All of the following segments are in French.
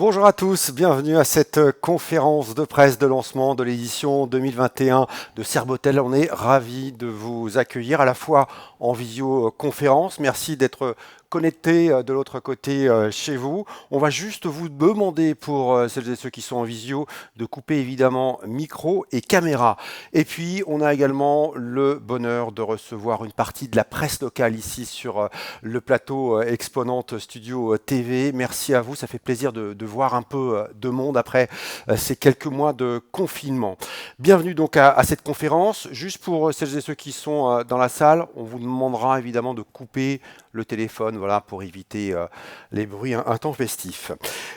Bonjour à tous, bienvenue à cette conférence de presse de lancement de l'édition 2021 de Serbotel. On est ravis de vous accueillir à la fois en visioconférence. Merci d'être connectés de l'autre côté chez vous. On va juste vous demander pour celles et ceux qui sont en visio de couper évidemment micro et caméra. Et puis on a également le bonheur de recevoir une partie de la presse locale ici sur le plateau Exponente Studio TV. Merci à vous, ça fait plaisir de voir un peu de monde après ces quelques mois de confinement. Bienvenue donc à cette conférence. Juste pour celles et ceux qui sont dans la salle, on vous demandera évidemment de couper le téléphone, voilà, pour éviter les bruits intempestifs.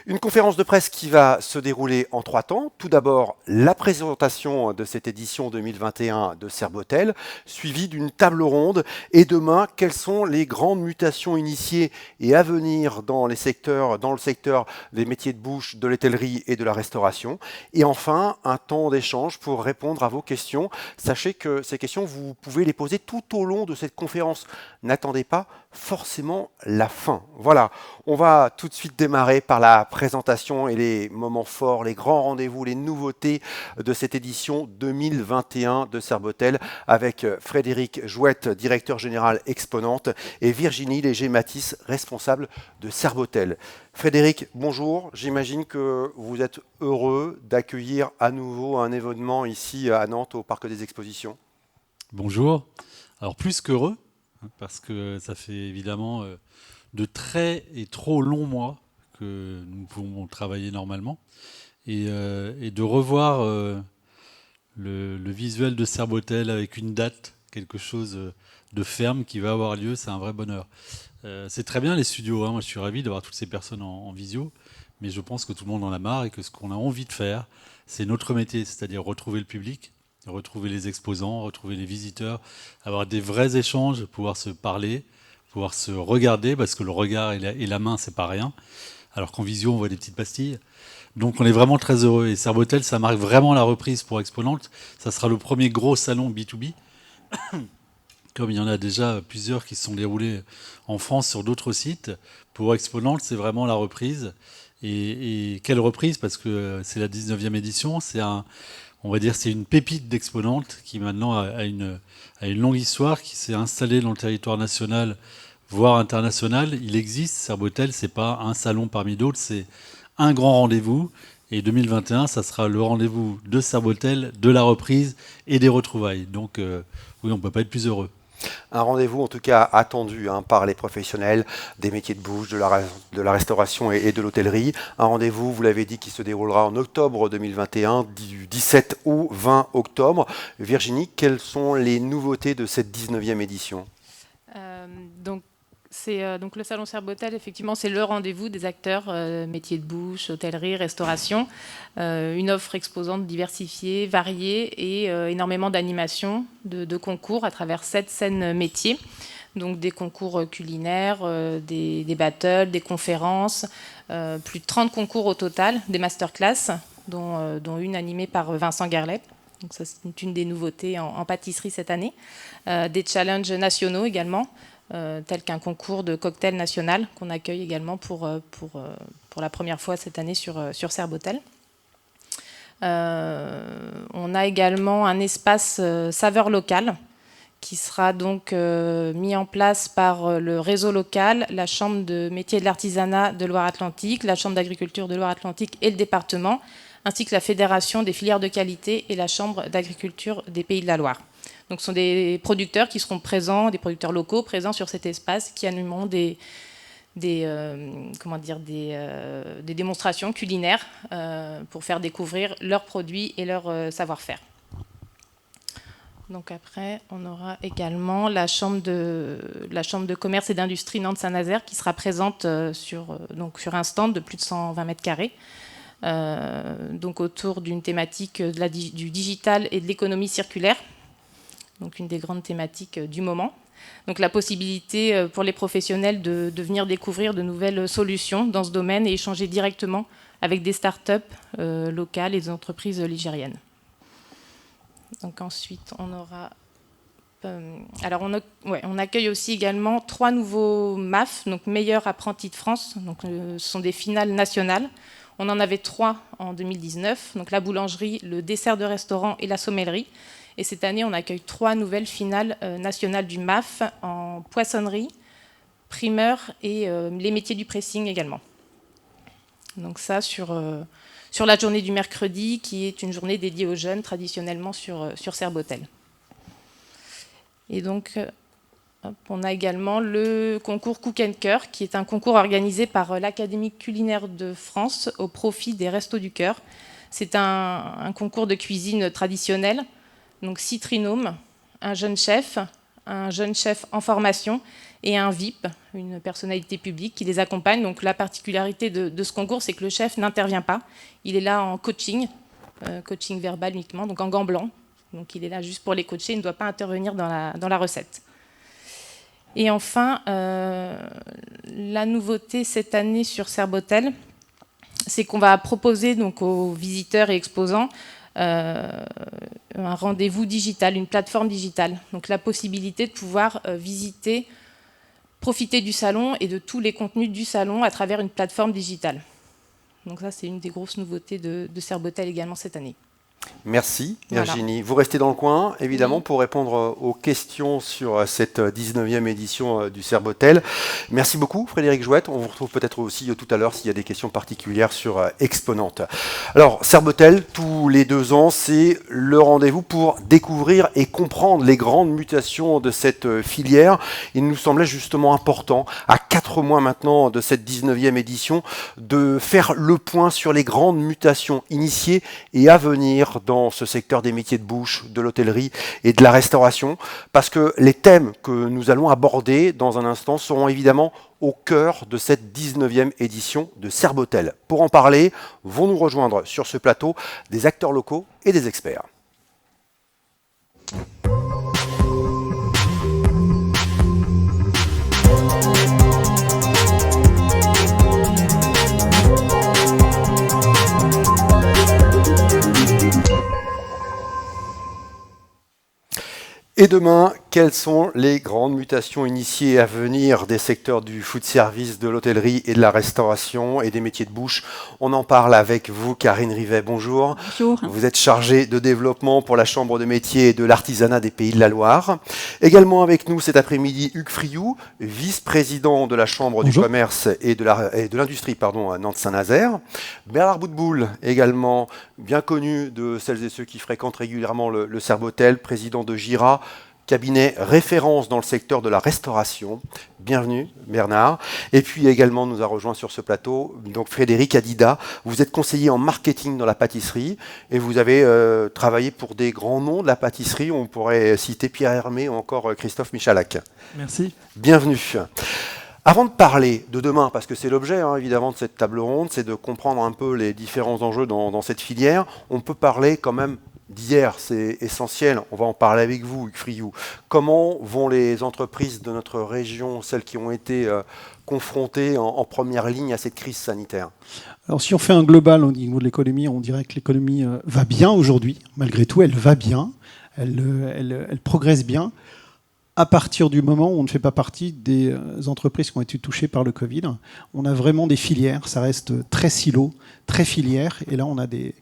Une conférence de presse qui va se dérouler en 3 temps. Tout d'abord, la présentation de cette édition 2021 de Serbotel, suivie d'une table ronde. Et demain, quelles sont les grandes mutations initiées et à venir dans le secteur des métiers de bouche, de l'hôtellerie et de la restauration. Et enfin, un temps d'échange pour répondre à vos questions. Sachez que ces questions, vous pouvez les poser tout au long de cette conférence. N'attendez pas forcément la fin. Voilà, on va tout de suite démarrer par la présentation et les moments forts, les grands rendez-vous, les nouveautés de cette édition 2021 de Serbotel avec Frédéric Jouette, directeur général Exponente, et Virginie Léger-Matisse, responsable de Serbotel. Frédéric, bonjour. J'imagine que vous êtes heureux d'accueillir à nouveau un événement ici à Nantes au Parc des Expositions. Bonjour. Alors plus qu'heureux, parce que ça fait évidemment de très et trop longs mois que nous pouvons travailler normalement. Et de revoir le visuel de Serbotel avec une date, quelque chose de ferme qui va avoir lieu, c'est un vrai bonheur. C'est très bien les studios, hein. Moi je suis ravi d'avoir toutes ces personnes en visio, mais je pense que tout le monde en a marre et que ce qu'on a envie de faire, c'est notre métier, c'est-à-dire retrouver le public, retrouver les exposants, retrouver les visiteurs, avoir des vrais échanges, pouvoir se parler, pouvoir se regarder, parce que le regard et la main, c'est pas rien, alors qu'en visio, on voit des petites pastilles. Donc on est vraiment très heureux. Et Serbotel, ça marque vraiment la reprise pour Exponente. Ça sera le premier gros salon B2B, comme il y en a déjà plusieurs qui se sont déroulés en France sur d'autres sites. Pour Exponente, c'est vraiment la reprise. Et quelle reprise, parce que c'est la 19e édition, on va dire c'est une pépite d'Exponente qui maintenant a une longue histoire, qui s'est installée dans le territoire national, voire international. Il existe, Serbotel, c'est pas un salon parmi d'autres, c'est un grand rendez-vous. Et 2021, ça sera le rendez-vous de Serbotel, de la reprise et des retrouvailles. Donc oui, on ne peut pas être plus heureux. Un rendez-vous en tout cas attendu par les professionnels des métiers de bouche, de la restauration et de l'hôtellerie. Un rendez-vous, vous l'avez dit, qui se déroulera en octobre 2021, du 17 au 20 octobre. Virginie, quelles sont les nouveautés de cette 19e édition ? Donc, donc le salon Serbotel, effectivement, c'est le rendez-vous des acteurs métiers de bouche, hôtellerie, restauration. Une offre exposante diversifiée, variée et énormément d'animations, de concours à travers 7 scènes métiers. Donc des concours culinaires, des battles, des conférences, plus de 30 concours au total, des masterclass, dont une animée par Vincent Garlet. Donc ça, c'est une des nouveautés en pâtisserie cette année. Des challenges nationaux également, tels qu'un concours de cocktail national qu'on accueille également pour la première fois cette année sur Serbotel. On a également un espace saveur locale qui sera donc mis en place par le réseau local, la Chambre de métiers de l'artisanat de Loire-Atlantique, la Chambre d'agriculture de Loire-Atlantique et le département, ainsi que la Fédération des filières de qualité et la Chambre d'agriculture des Pays de la Loire. Donc ce sont des producteurs qui seront présents, des producteurs locaux présents sur cet espace qui animeront des démonstrations culinaires pour faire découvrir leurs produits et leur savoir-faire. Donc après, on aura également la chambre de commerce et d'industrie Nantes-Saint-Nazaire qui sera présente sur un stand de plus de 120 mètres carrés. Donc autour d'une thématique du digital et de l'économie circulaire, donc une des grandes thématiques du moment. Donc la possibilité pour les professionnels de venir découvrir de nouvelles solutions dans ce domaine et échanger directement avec des startups locales et des entreprises ligériennes. Donc ensuite, on aura... Alors on accueille aussi également 3 nouveaux MAF, donc meilleurs apprentis de France. Donc ce sont des finales nationales. On en avait 3 en 2019, donc la boulangerie, le dessert de restaurant et la sommellerie. Et cette année, on accueille 3 nouvelles finales nationales du MAF en poissonnerie, primeur et les métiers du pressing également. Donc ça, sur la journée du mercredi, qui est une journée dédiée aux jeunes, traditionnellement sur Serbotel. Et donc, on a également le concours Cook & Cœur, qui est un concours organisé par l'Académie culinaire de France au profit des Restos du Cœur. C'est un concours de cuisine traditionnelle. Donc 6 trinômes, un jeune chef en formation et un VIP, une personnalité publique qui les accompagne. Donc la particularité de ce concours, c'est que le chef n'intervient pas. Il est là en coaching verbal uniquement, donc en gants blancs. Donc il est là juste pour les coacher, il ne doit pas intervenir dans la recette. Et enfin, la nouveauté cette année sur Serbotel, c'est qu'on va proposer donc aux visiteurs et exposants un rendez-vous digital, une plateforme digitale. Donc la possibilité de pouvoir visiter, profiter du salon et de tous les contenus du salon à travers une plateforme digitale. Donc ça, c'est une des grosses nouveautés de Serbotel également cette année. Merci Virginie. Voilà. Vous restez dans le coin, évidemment, oui, pour répondre aux questions sur cette 19e édition du Serbotel. Merci beaucoup Frédéric Jouette. On vous retrouve peut-être aussi tout à l'heure s'il y a des questions particulières sur Exponente. Alors, Serbotel, tous les 2 ans, c'est le rendez-vous pour découvrir et comprendre les grandes mutations de cette filière. Il nous semblait justement important, à 4 mois maintenant de cette 19e édition, de faire le point sur les grandes mutations initiées et à venir dans ce secteur des métiers de bouche, de l'hôtellerie et de la restauration, parce que les thèmes que nous allons aborder dans un instant seront évidemment au cœur de cette 19e édition de Serbotel. Pour en parler, vont nous rejoindre sur ce plateau des acteurs locaux et des experts. Et demain, quelles sont les grandes mutations initiées à venir des secteurs du food service, de l'hôtellerie et de la restauration et des métiers de bouche? On en parle avec vous, Karine Rivet, bonjour. Bonjour. Vous êtes chargée de développement pour la Chambre de métiers et de l'artisanat des Pays de la Loire. Également avec nous cet après-midi, Hugues Friou, vice-président de la Chambre bonjour. Du commerce et de l'industrie à Nantes-Saint-Nazaire. Bernard Boutboul, également bien connu de celles et ceux qui fréquentent régulièrement le Serbotel, président de Gira, cabinet référence dans le secteur de la restauration. Bienvenue Bernard. Et puis également nous a rejoint sur ce plateau donc Frédéric Adida. Vous êtes conseiller en marketing dans la pâtisserie et vous avez travaillé pour des grands noms de la pâtisserie. On pourrait citer Pierre Hermé ou encore Christophe Michalak. Merci. Bienvenue. Avant de parler de demain, parce que c'est l'objet évidemment de cette table ronde, c'est de comprendre un peu les différents enjeux dans cette filière, on peut parler quand même d'hier, c'est essentiel, on va en parler avec vous, Hugues Friou. Comment vont les entreprises de notre région, celles qui ont été confrontées en première ligne à cette crise sanitaire? Alors si on fait un global au niveau de l'économie, on dirait que l'économie va bien aujourd'hui. Malgré tout, elle va bien, elle progresse bien. À partir du moment où on ne fait pas partie des entreprises qui ont été touchées par le Covid, on a vraiment des filières, ça reste très silo, très filière, et là on a des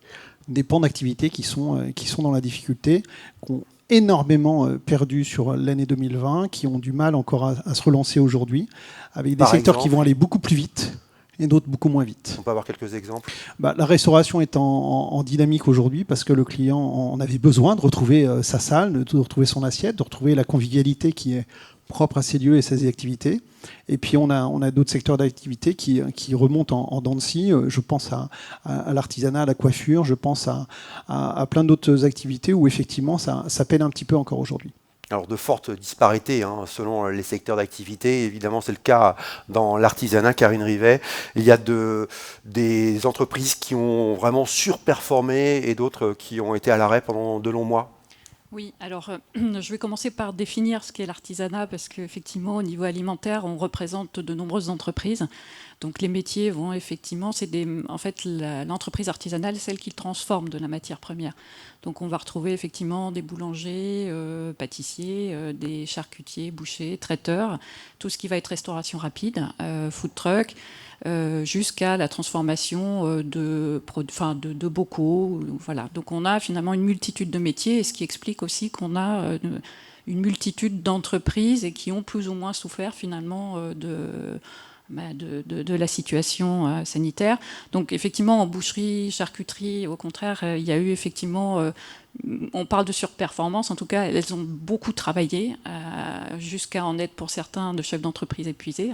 pans d'activité qui sont dans la difficulté, qui ont énormément perdu sur l'année 2020, qui ont du mal encore à se relancer aujourd'hui, avec des secteurs qui vont aller beaucoup plus vite et d'autres beaucoup moins vite. On peut avoir quelques exemples? La restauration est en dynamique aujourd'hui parce que le client en avait besoin de retrouver sa salle, de retrouver son assiette, de retrouver la convivialité qui est propre à ces lieux et ces activités. Et puis on a d'autres secteurs d'activité qui remontent en dents de scie. Je pense à l'artisanat, à la coiffure, je pense à plein d'autres activités où effectivement ça peine un petit peu encore aujourd'hui. Alors de fortes disparités selon les secteurs d'activité, évidemment c'est le cas dans l'artisanat, Karine Rivet. Il y a des entreprises qui ont vraiment surperformé et d'autres qui ont été à l'arrêt pendant de longs mois. Oui, alors je vais commencer par définir ce qu'est l'artisanat parce qu'effectivement au niveau alimentaire on représente de nombreuses entreprises. Donc les métiers vont effectivement, en fait l'entreprise artisanale, celle qui transforme de la matière première. Donc on va retrouver effectivement des boulangers, pâtissiers, des charcutiers, bouchers, traiteurs, tout ce qui va être restauration rapide, food truck, jusqu'à la transformation de bocaux. Voilà. Donc on a finalement une multitude de métiers, et ce qui explique aussi qu'on a une multitude d'entreprises et qui ont plus ou moins souffert finalement de la situation sanitaire. Donc effectivement, en boucherie, charcuterie, au contraire, il y a eu effectivement... on parle de surperformance, en tout cas, elles ont beaucoup travaillé, jusqu'à en être pour certains de chefs d'entreprise épuisés.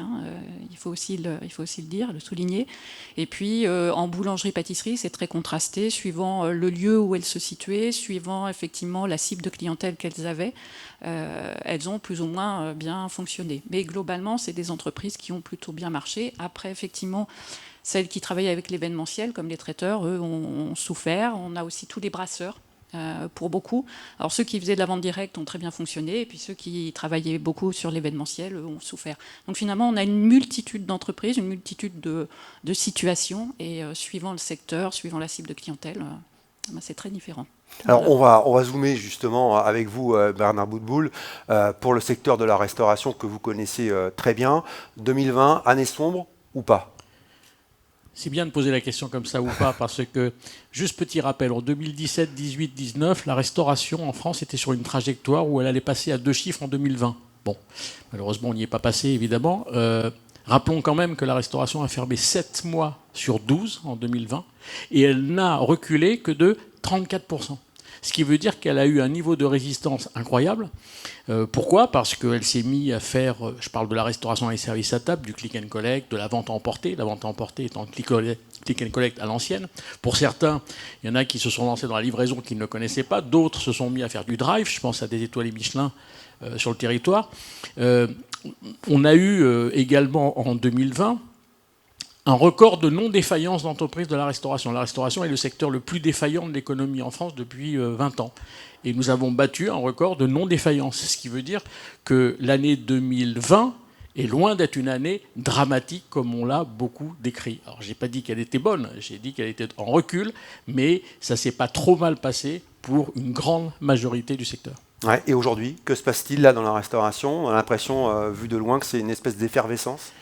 Il faut aussi le dire, le souligner. Et puis, en boulangerie-pâtisserie, c'est très contrasté, suivant le lieu où elles se situaient, suivant effectivement la cible de clientèle qu'elles avaient. Elles ont plus ou moins bien fonctionné. Mais globalement, c'est des entreprises qui ont plutôt bien marché. Après, effectivement, celles qui travaillaient avec l'événementiel, comme les traiteurs, eux, ont souffert. On a aussi tous les brasseurs, pour beaucoup. Alors ceux qui faisaient de la vente directe ont très bien fonctionné, et puis ceux qui travaillaient beaucoup sur l'événementiel ont souffert. Donc finalement, on a une multitude d'entreprises, une multitude de situations, et suivant le secteur, suivant la cible de clientèle, c'est très différent. Alors on va zoomer justement avec vous, Bernard Boutboul, pour le secteur de la restauration que vous connaissez très bien. 2020, année sombre ou pas? C'est bien de poser la question comme ça ou pas, parce que, juste petit rappel, en 2017, 18, 19, la restauration en France était sur une trajectoire où elle allait passer à 2 chiffres en 2020. Bon, malheureusement, on n'y est pas passé, évidemment. Rappelons quand même que la restauration a fermé 7 mois sur 12 en 2020, et elle n'a reculé que de 34%. Ce qui veut dire qu'elle a eu un niveau de résistance incroyable. Pourquoi? Parce qu'elle s'est mise à faire, je parle de la restauration et services à table, du click and collect, de la vente à emporter. La vente à emporter étant click and collect à l'ancienne. Pour certains, il y en a qui se sont lancés dans la livraison qu'ils ne connaissaient pas. D'autres se sont mis à faire du drive. Je pense à des étoilés Michelin sur le territoire. On a eu également en 2020 un record de non-défaillance d'entreprises de la restauration. La restauration est le secteur le plus défaillant de l'économie en France depuis 20 ans. Et nous avons battu un record de non-défaillance. Ce qui veut dire que l'année 2020 est loin d'être une année dramatique comme on l'a beaucoup décrit. Alors je n'ai pas dit qu'elle était bonne, j'ai dit qu'elle était en recul, mais ça ne s'est pas trop mal passé pour une grande majorité du secteur. Ouais, et aujourd'hui, que se passe-t-il là dans la restauration? On a l'impression, vu de loin, que c'est une espèce d'effervescence.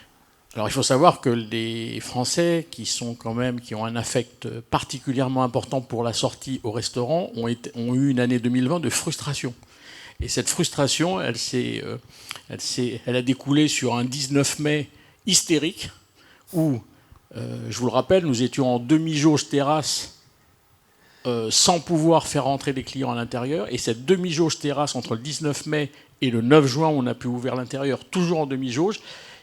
Alors il faut savoir que les Français qui ont un affect particulièrement important pour la sortie au restaurant ont eu une année 2020 de frustration. Et cette frustration, elle a découlé sur un 19 mai hystérique où, je vous le rappelle, nous étions en demi-jauge terrasse sans pouvoir faire rentrer des clients à l'intérieur. Et cette demi-jauge terrasse entre le 19 mai et le 9 juin où on a pu ouvrir l'intérieur, toujours en demi-jauge,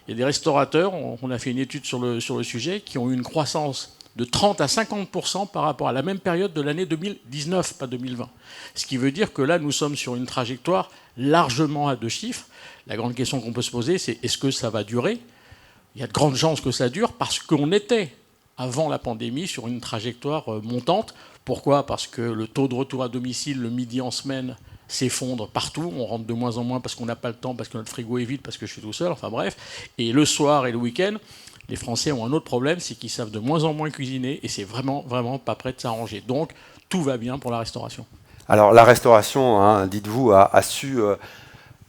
il y a des restaurateurs, on a fait une étude sur le sujet, qui ont eu une croissance de 30 à 50% par rapport à la même période de l'année 2019, pas 2020. Ce qui veut dire que là, nous sommes sur une trajectoire largement à 2 chiffres. La grande question qu'on peut se poser, c'est est-ce que ça va durer? Il y a de grandes chances que ça dure parce qu'on était, avant la pandémie, sur une trajectoire montante. Pourquoi? Parce que le taux de retour à domicile le midi en semaine s'effondre partout, on rentre de moins en moins parce qu'on n'a pas le temps, parce que notre frigo est vide, parce que je suis tout seul, enfin bref. Et le soir et le week-end, les Français ont un autre problème, c'est qu'ils savent de moins en moins cuisiner et c'est vraiment, vraiment pas prêt de s'arranger. Donc, tout va bien pour la restauration. Alors, la restauration, hein, dites-vous, a su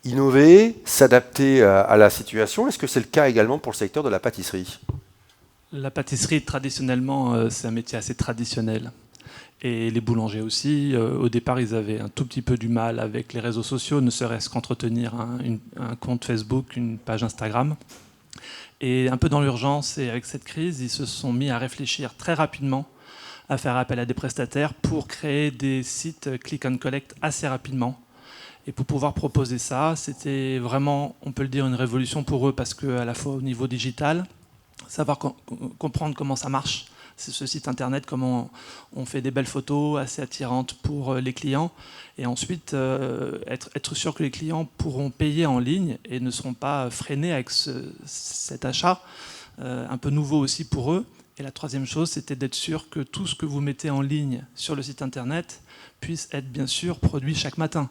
innover, s'adapter à la situation. Est-ce que c'est le cas également pour le secteur de la pâtisserie? La pâtisserie, traditionnellement, c'est un métier assez traditionnel. Et les boulangers aussi, au départ, ils avaient un tout petit peu du mal avec les réseaux sociaux, ne serait-ce qu'entretenir un compte Facebook, une page Instagram. Et un peu dans l'urgence et avec cette crise, ils se sont mis à réfléchir très rapidement à faire appel à des prestataires pour créer des sites click and collect assez rapidement. Et pour pouvoir proposer ça, c'était vraiment, on peut le dire, une révolution pour eux parce qu'à la fois au niveau digital, savoir comprendre comment ça marche, c'est ce site internet, comment on fait des belles photos assez attirantes pour les clients. Et ensuite, être sûr que les clients pourront payer en ligne et ne seront pas freinés avec cet achat, un peu nouveau aussi pour eux. Et la troisième chose, c'était d'être sûr que tout ce que vous mettez en ligne sur le site internet puisse être bien sûr produit chaque matin.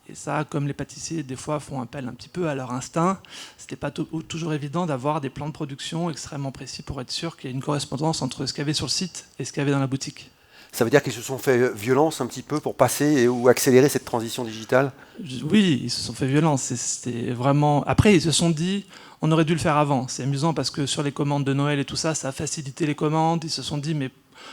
Et ça, comme les pâtissiers des fois font appel un petit peu à leur instinct, c'était pas toujours évident d'avoir des plans de production extrêmement précis pour être sûr qu'il y a une correspondance entre ce qu'il y avait sur le site et ce qu'il y avait dans la boutique. Ça veut dire qu'ils se sont fait violence un petit peu pour passer ou accélérer cette transition digitale? Oui, ils se sont fait violence. C'était vraiment. Après, ils se sont dit, on aurait dû le faire avant. C'est amusant parce que sur les commandes de Noël et tout ça, ça a facilité les commandes. Ils se sont dit, mais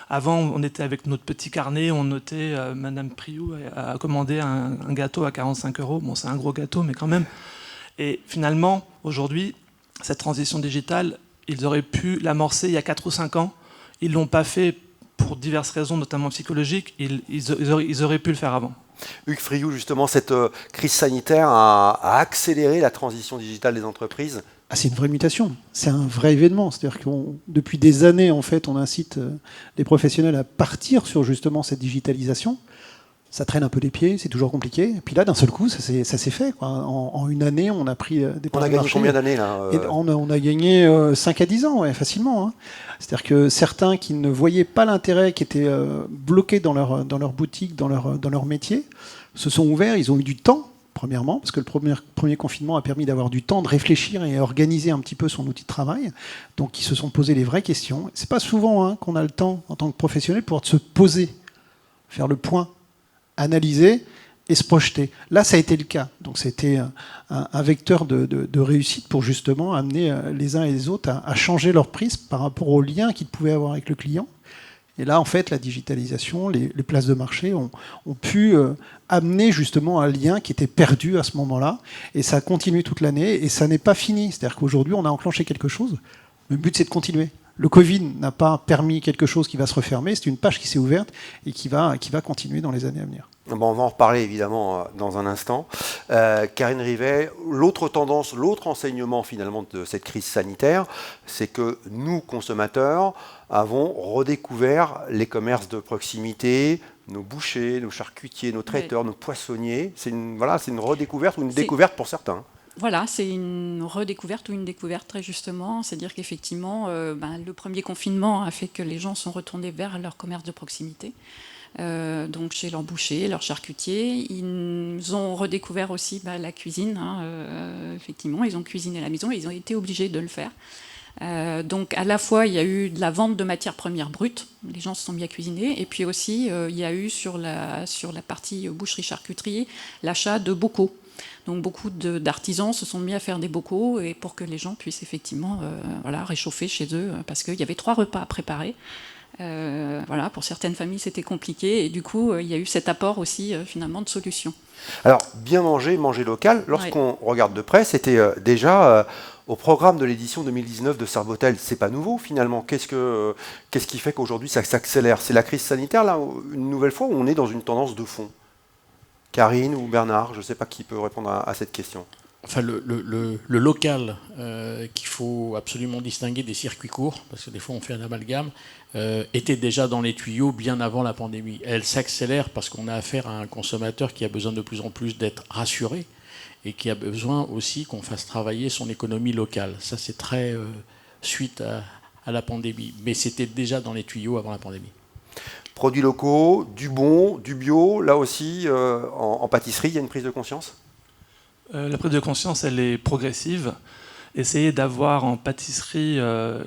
avant, on était avec notre petit carnet, on notait, Madame Priou a commandé un gâteau à 45 €. Bon, c'est un gros gâteau, mais quand même. Et finalement, aujourd'hui, cette transition digitale, ils auraient pu l'amorcer il y a 4 ou 5 ans. Ils ne l'ont pas fait pour diverses raisons, notamment psychologiques. Ils auraient pu le faire avant. Hugues Friou, justement, cette crise sanitaire a accéléré la transition digitale des entreprises. Ah, c'est une vraie mutation, c'est un vrai événement. C'est-à-dire que depuis des années, en fait, on incite les professionnels à partir sur justement cette digitalisation. Ça traîne un peu les pieds, c'est toujours compliqué. Et puis là, d'un seul coup, ça s'est fait, quoi. En une année, on a pris des parts de marché. On a gagné combien d'années là On a gagné 5 à 10 ans, ouais, facilement. Hein. C'est-à-dire que certains qui ne voyaient pas l'intérêt, qui étaient bloqués dans leur boutique, dans leur métier, se sont ouverts, ils ont eu du temps, premièrement, parce que le premier confinement a permis d'avoir du temps de réfléchir et organiser un petit peu son outil de travail. Donc ils se sont posés les vraies questions. C'est pas souvent qu'on a le temps, en tant que professionnel, pour se poser, faire le point, analyser et se projeter. Là, ça a été le cas. Donc c'était un vecteur de réussite pour justement amener les uns et les autres à changer leur prise par rapport aux liens qu'ils pouvaient avoir avec le client. Et là, en fait, la digitalisation, les places de marché ont pu amener justement un lien qui était perdu à ce moment-là. Et ça a continué toute l'année et ça n'est pas fini. C'est-à-dire qu'aujourd'hui, on a enclenché quelque chose. Le but, c'est de continuer. Le Covid n'a pas permis quelque chose qui va se refermer. C'est une page qui s'est ouverte et qui va continuer dans les années à venir. Bon, on va en reparler évidemment dans un instant. Karine Rivet, l'autre tendance, l'autre enseignement finalement de cette crise sanitaire, c'est que nous, consommateurs, avons redécouvert les commerces de proximité, nos bouchers, nos charcutiers, nos traiteurs, nos poissonniers. C'est une redécouverte ou une découverte pour certains. Voilà, c'est une redécouverte ou une découverte, très justement. C'est-à-dire qu'effectivement, le premier confinement a fait que les gens sont retournés vers leur commerce de proximité. Donc chez leur boucher, leur charcutier. Ils ont redécouvert aussi la cuisine. Effectivement, ils ont cuisiné à la maison et ils ont été obligés de le faire. Donc à la fois, il y a eu de la vente de matières premières brutes. Les gens se sont mis à cuisiner. Et puis aussi, il y a eu sur la partie boucherie-charcuterie l'achat de bocaux. Donc beaucoup d'artisans se sont mis à faire des bocaux et pour que les gens puissent effectivement réchauffer chez eux parce qu'il y avait 3 repas à préparer. Pour certaines familles c'était compliqué et du coup il y a eu cet apport aussi finalement de solutions. Alors bien manger local, lorsqu'on regarde de près, c'était déjà au programme de l'édition 2019 de Serbotel. C'est pas nouveau finalement. Qu'est-ce qui fait qu'aujourd'hui ça s'accélère? C'est la crise sanitaire là, une nouvelle fois, où on est dans une tendance de fond? Karine ou Bernard, je ne sais pas qui peut répondre à cette question. Enfin, le local qu'il faut absolument distinguer des circuits courts, parce que des fois on fait un amalgame, était déjà dans les tuyaux bien avant la pandémie. Elle s'accélère parce qu'on a affaire à un consommateur qui a besoin de plus en plus d'être rassuré et qui a besoin aussi qu'on fasse travailler son économie locale. Ça, c'est très suite à la pandémie. Mais c'était déjà dans les tuyaux avant la pandémie. Produits locaux, du bon, du bio, là aussi, en pâtisserie, il y a une prise de conscience? La prise de conscience, elle est progressive. Essayez d'avoir en pâtisserie,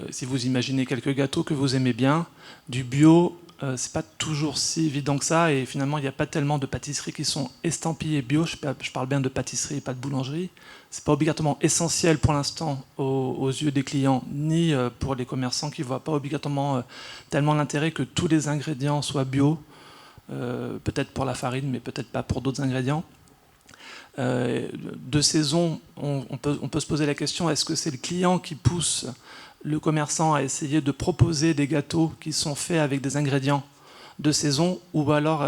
si vous imaginez quelques gâteaux que vous aimez bien, du bio, c'est pas toujours si évident que ça. Et finalement, il n'y a pas tellement de pâtisseries qui sont estampillées bio. Je parle bien de pâtisserie et pas de boulangerie. C'est pas obligatoirement essentiel pour l'instant aux yeux des clients, ni pour les commerçants qui ne voient pas obligatoirement tellement l'intérêt que tous les ingrédients soient bio. Peut-être pour la farine, mais peut-être pas pour d'autres ingrédients. De saison, on peut se poser la question, est-ce que c'est le client qui pousse le commerçant à essayer de proposer des gâteaux qui sont faits avec des ingrédients de saison, ou alors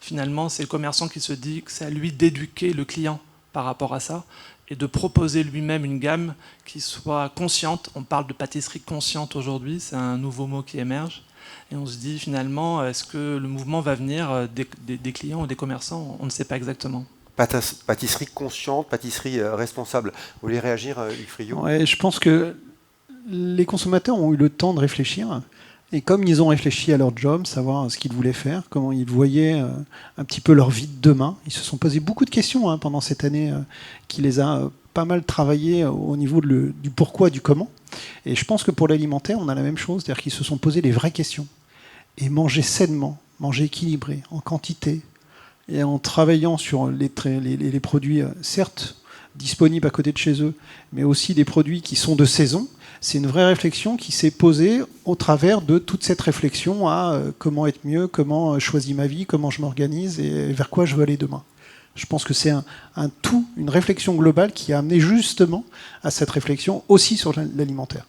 finalement c'est le commerçant qui se dit que c'est à lui d'éduquer le client par rapport à ça et de proposer lui-même une gamme qui soit consciente. On parle de pâtisserie consciente aujourd'hui, c'est un nouveau mot qui émerge. Et on se dit finalement, est-ce que le mouvement va venir des clients ou des commerçants? On ne sait pas exactement. Pâtisserie consciente, pâtisserie responsable. Vous voulez réagir, Hugues Friot? Ouais, je pense que les consommateurs ont eu le temps de réfléchir. Et comme ils ont réfléchi à leur job, savoir ce qu'ils voulaient faire, comment ils voyaient un petit peu leur vie de demain, ils se sont posé beaucoup de questions pendant cette année qui les a pas mal travaillé au niveau du pourquoi, du comment. Et je pense que pour l'alimentaire, on a la même chose, c'est-à-dire qu'ils se sont posé les vraies questions. Et manger sainement, manger équilibré, en quantité, et en travaillant sur les produits, certes disponibles à côté de chez eux, mais aussi des produits qui sont de saison. C'est une vraie réflexion qui s'est posée au travers de toute cette réflexion à comment être mieux, comment choisir ma vie, comment je m'organise et vers quoi je veux aller demain. Je pense que c'est un tout, une réflexion globale qui a amené justement à cette réflexion aussi sur l'alimentaire.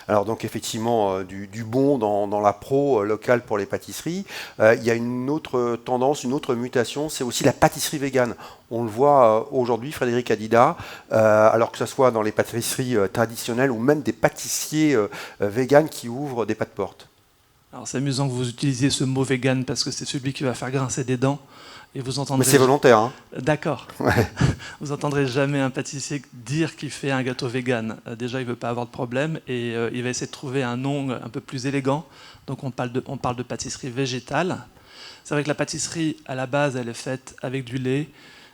Alors donc effectivement du bon dans la pro locale pour les pâtisseries. Il y a une autre tendance, une autre mutation, c'est aussi la pâtisserie végane. On le voit aujourd'hui, Frédéric Adida, alors que ce soit dans les pâtisseries traditionnelles ou même des pâtissiers véganes qui ouvrent des pas de porte. Alors c'est amusant que vous utilisiez ce mot vegan parce que c'est celui qui va faire grincer des dents. Et vous entendrez... Mais c'est volontaire. Hein. D'accord. Ouais. Vous n'entendrez jamais un pâtissier dire qu'il fait un gâteau vegan. Déjà, il ne veut pas avoir de problème et il va essayer de trouver un nom un peu plus élégant. Donc on parle de pâtisserie végétale. C'est vrai que la pâtisserie, à la base, elle est faite avec du lait,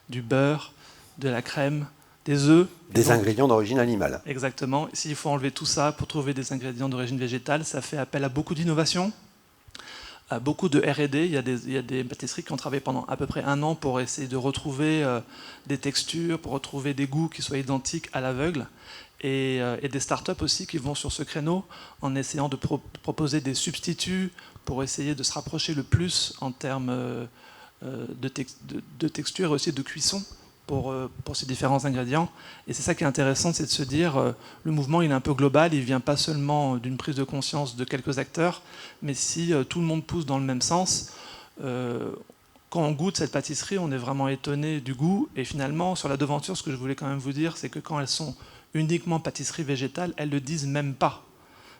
du beurre, de la crème, des œufs. Des ingrédients d'origine animale. Exactement. S'il faut enlever tout ça pour trouver des ingrédients d'origine végétale, ça fait appel à beaucoup d'innovation. À beaucoup de R&D, il y a des pâtisseries qui ont travaillé pendant à peu près 1 an pour essayer de retrouver des textures, pour retrouver des goûts qui soient identiques à l'aveugle, et des startups aussi qui vont sur ce créneau en essayant de proposer des substituts pour essayer de se rapprocher le plus en termes de texture et aussi de cuisson pour ces différents ingrédients. Et c'est ça qui est intéressant, c'est de se dire le mouvement il est un peu global, il ne vient pas seulement d'une prise de conscience de quelques acteurs, mais si tout le monde pousse dans le même sens, quand on goûte cette pâtisserie, on est vraiment étonné du goût. Et finalement, sur la devanture, ce que je voulais quand même vous dire, c'est que quand elles sont uniquement pâtisserie végétale, elles ne le disent même pas.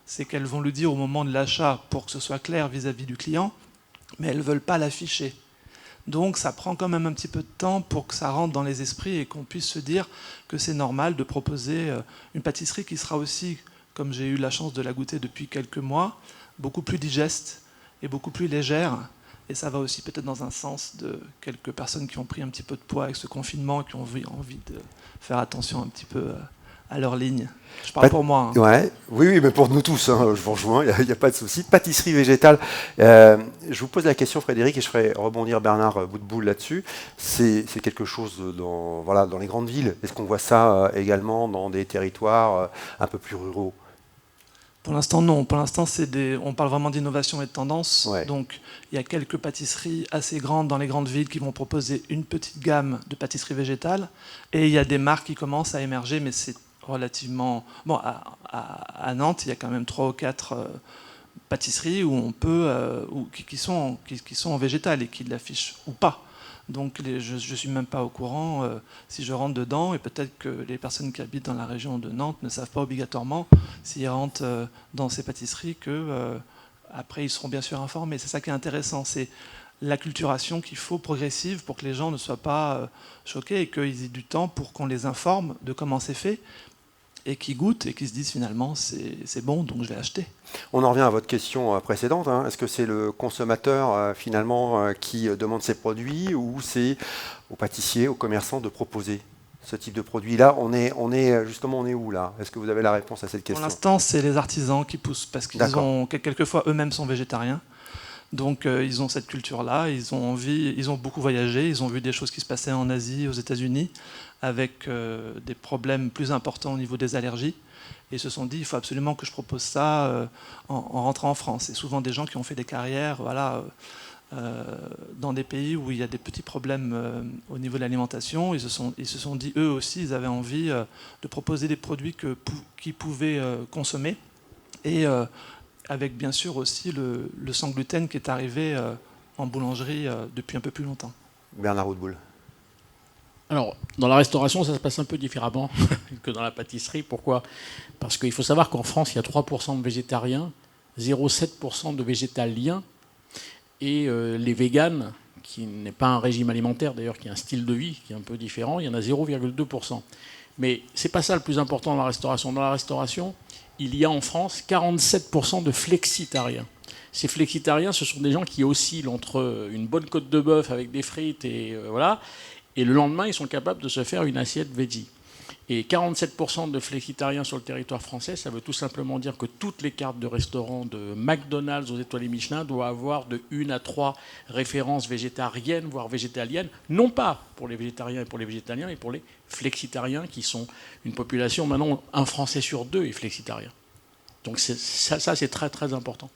C'est qu'elles vont le dire au moment de l'achat pour que ce soit clair vis-à-vis du client, mais elles ne veulent pas l'afficher. Donc ça prend quand même un petit peu de temps pour que ça rentre dans les esprits et qu'on puisse se dire que c'est normal de proposer une pâtisserie qui sera aussi, comme j'ai eu la chance de la goûter depuis quelques mois, beaucoup plus digeste et beaucoup plus légère. Et ça va aussi peut-être dans un sens de quelques personnes qui ont pris un petit peu de poids avec ce confinement et qui ont envie de faire attention un petit peu à leur ligne. Je parle pour moi. Hein. Ouais. Oui, mais pour nous tous, hein, je vous rejoins, il n'y a pas de souci. Pâtisserie végétale, je vous pose la question, Frédéric, et je ferai rebondir Bernard Boutboul là-dessus. C'est quelque chose dans les grandes villes. Est-ce qu'on voit ça également dans des territoires un peu plus ruraux ? Pour l'instant, non. Pour l'instant, on parle vraiment d'innovation et de tendance. Ouais. Donc, il y a quelques pâtisseries assez grandes dans les grandes villes qui vont proposer une petite gamme de pâtisseries végétales. Et il y a des marques qui commencent à émerger, mais c'est relativement... Bon, à Nantes, il y a quand même 3 ou 4 pâtisseries où on peut, qui sont en végétal et qui l'affichent ou pas. Donc je ne suis même pas au courant si je rentre dedans, et peut-être que les personnes qui habitent dans la région de Nantes ne savent pas obligatoirement s'ils rentrent dans ces pâtisseries qu'après ils seront bien sûr informés. C'est ça qui est intéressant, c'est l'acculturation qu'il faut progressive pour que les gens ne soient pas choqués et qu'ils aient du temps pour qu'on les informe de comment c'est fait et qui goûtent et qui se disent finalement c'est bon, donc je vais acheter. On en revient à votre question précédente. Hein. Est-ce que c'est le consommateur finalement qui demande ses produits, ou c'est aux pâtissiers, aux commerçants de proposer ce type de produit? Là, on est où là? Est-ce que vous avez la réponse à cette question? Pour l'instant, c'est les artisans qui poussent parce qu'ils ont quelquefois eux-mêmes sont végétariens. Donc ils ont cette culture-là, ils ont beaucoup voyagé, ils ont vu des choses qui se passaient en Asie, aux États-Unis, avec des problèmes plus importants au niveau des allergies. Et ils se sont dit, il faut absolument que je propose ça en rentrant en France. C'est souvent des gens qui ont fait des carrières dans des pays où il y a des petits problèmes au niveau de l'alimentation. Ils se sont dit, eux aussi, ils avaient envie de proposer des produits qu'ils pouvaient consommer. Et avec bien sûr aussi le sans gluten qui est arrivé en boulangerie depuis un peu plus longtemps. Bernard Boutboul. Alors, dans la restauration, ça se passe un peu différemment que dans la pâtisserie. Pourquoi ? Parce qu'il faut savoir qu'en France, il y a 3% de végétariens, 0,7% de végétaliens, et les véganes, qui n'est pas un régime alimentaire, d'ailleurs, qui est un style de vie qui est un peu différent, il y en a 0,2%. Mais ce n'est pas ça le plus important dans la restauration. Dans la restauration, il y a en France 47% de flexitariens. Ces flexitariens, ce sont des gens qui oscillent entre une bonne côte de bœuf avec des frites et voilà, et le lendemain, ils sont capables de se faire une assiette veggie. Et 47% de flexitariens sur le territoire français, ça veut tout simplement dire que toutes les cartes de restaurants de McDonald's aux étoilés Michelin doivent avoir de 1 à 3 références végétariennes, voire végétaliennes, non pas pour les végétariens et pour les végétaliens, mais pour les flexitariens, qui sont une population, maintenant, un Français sur 2 est flexitarien. Donc ça, c'est très très important.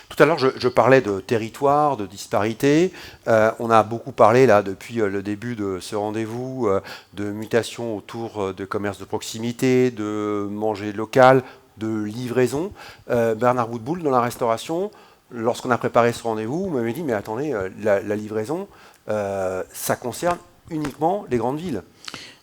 Tout à l'heure, je parlais de territoire, de disparité. On a beaucoup parlé, là, depuis le début de ce rendez-vous, de mutations autour de commerce de proximité, de manger local, de livraison. Bernard Boutboul, dans la restauration, lorsqu'on a préparé ce rendez-vous, vous m'avez dit, mais attendez, la livraison, ça concerne uniquement les grandes villes.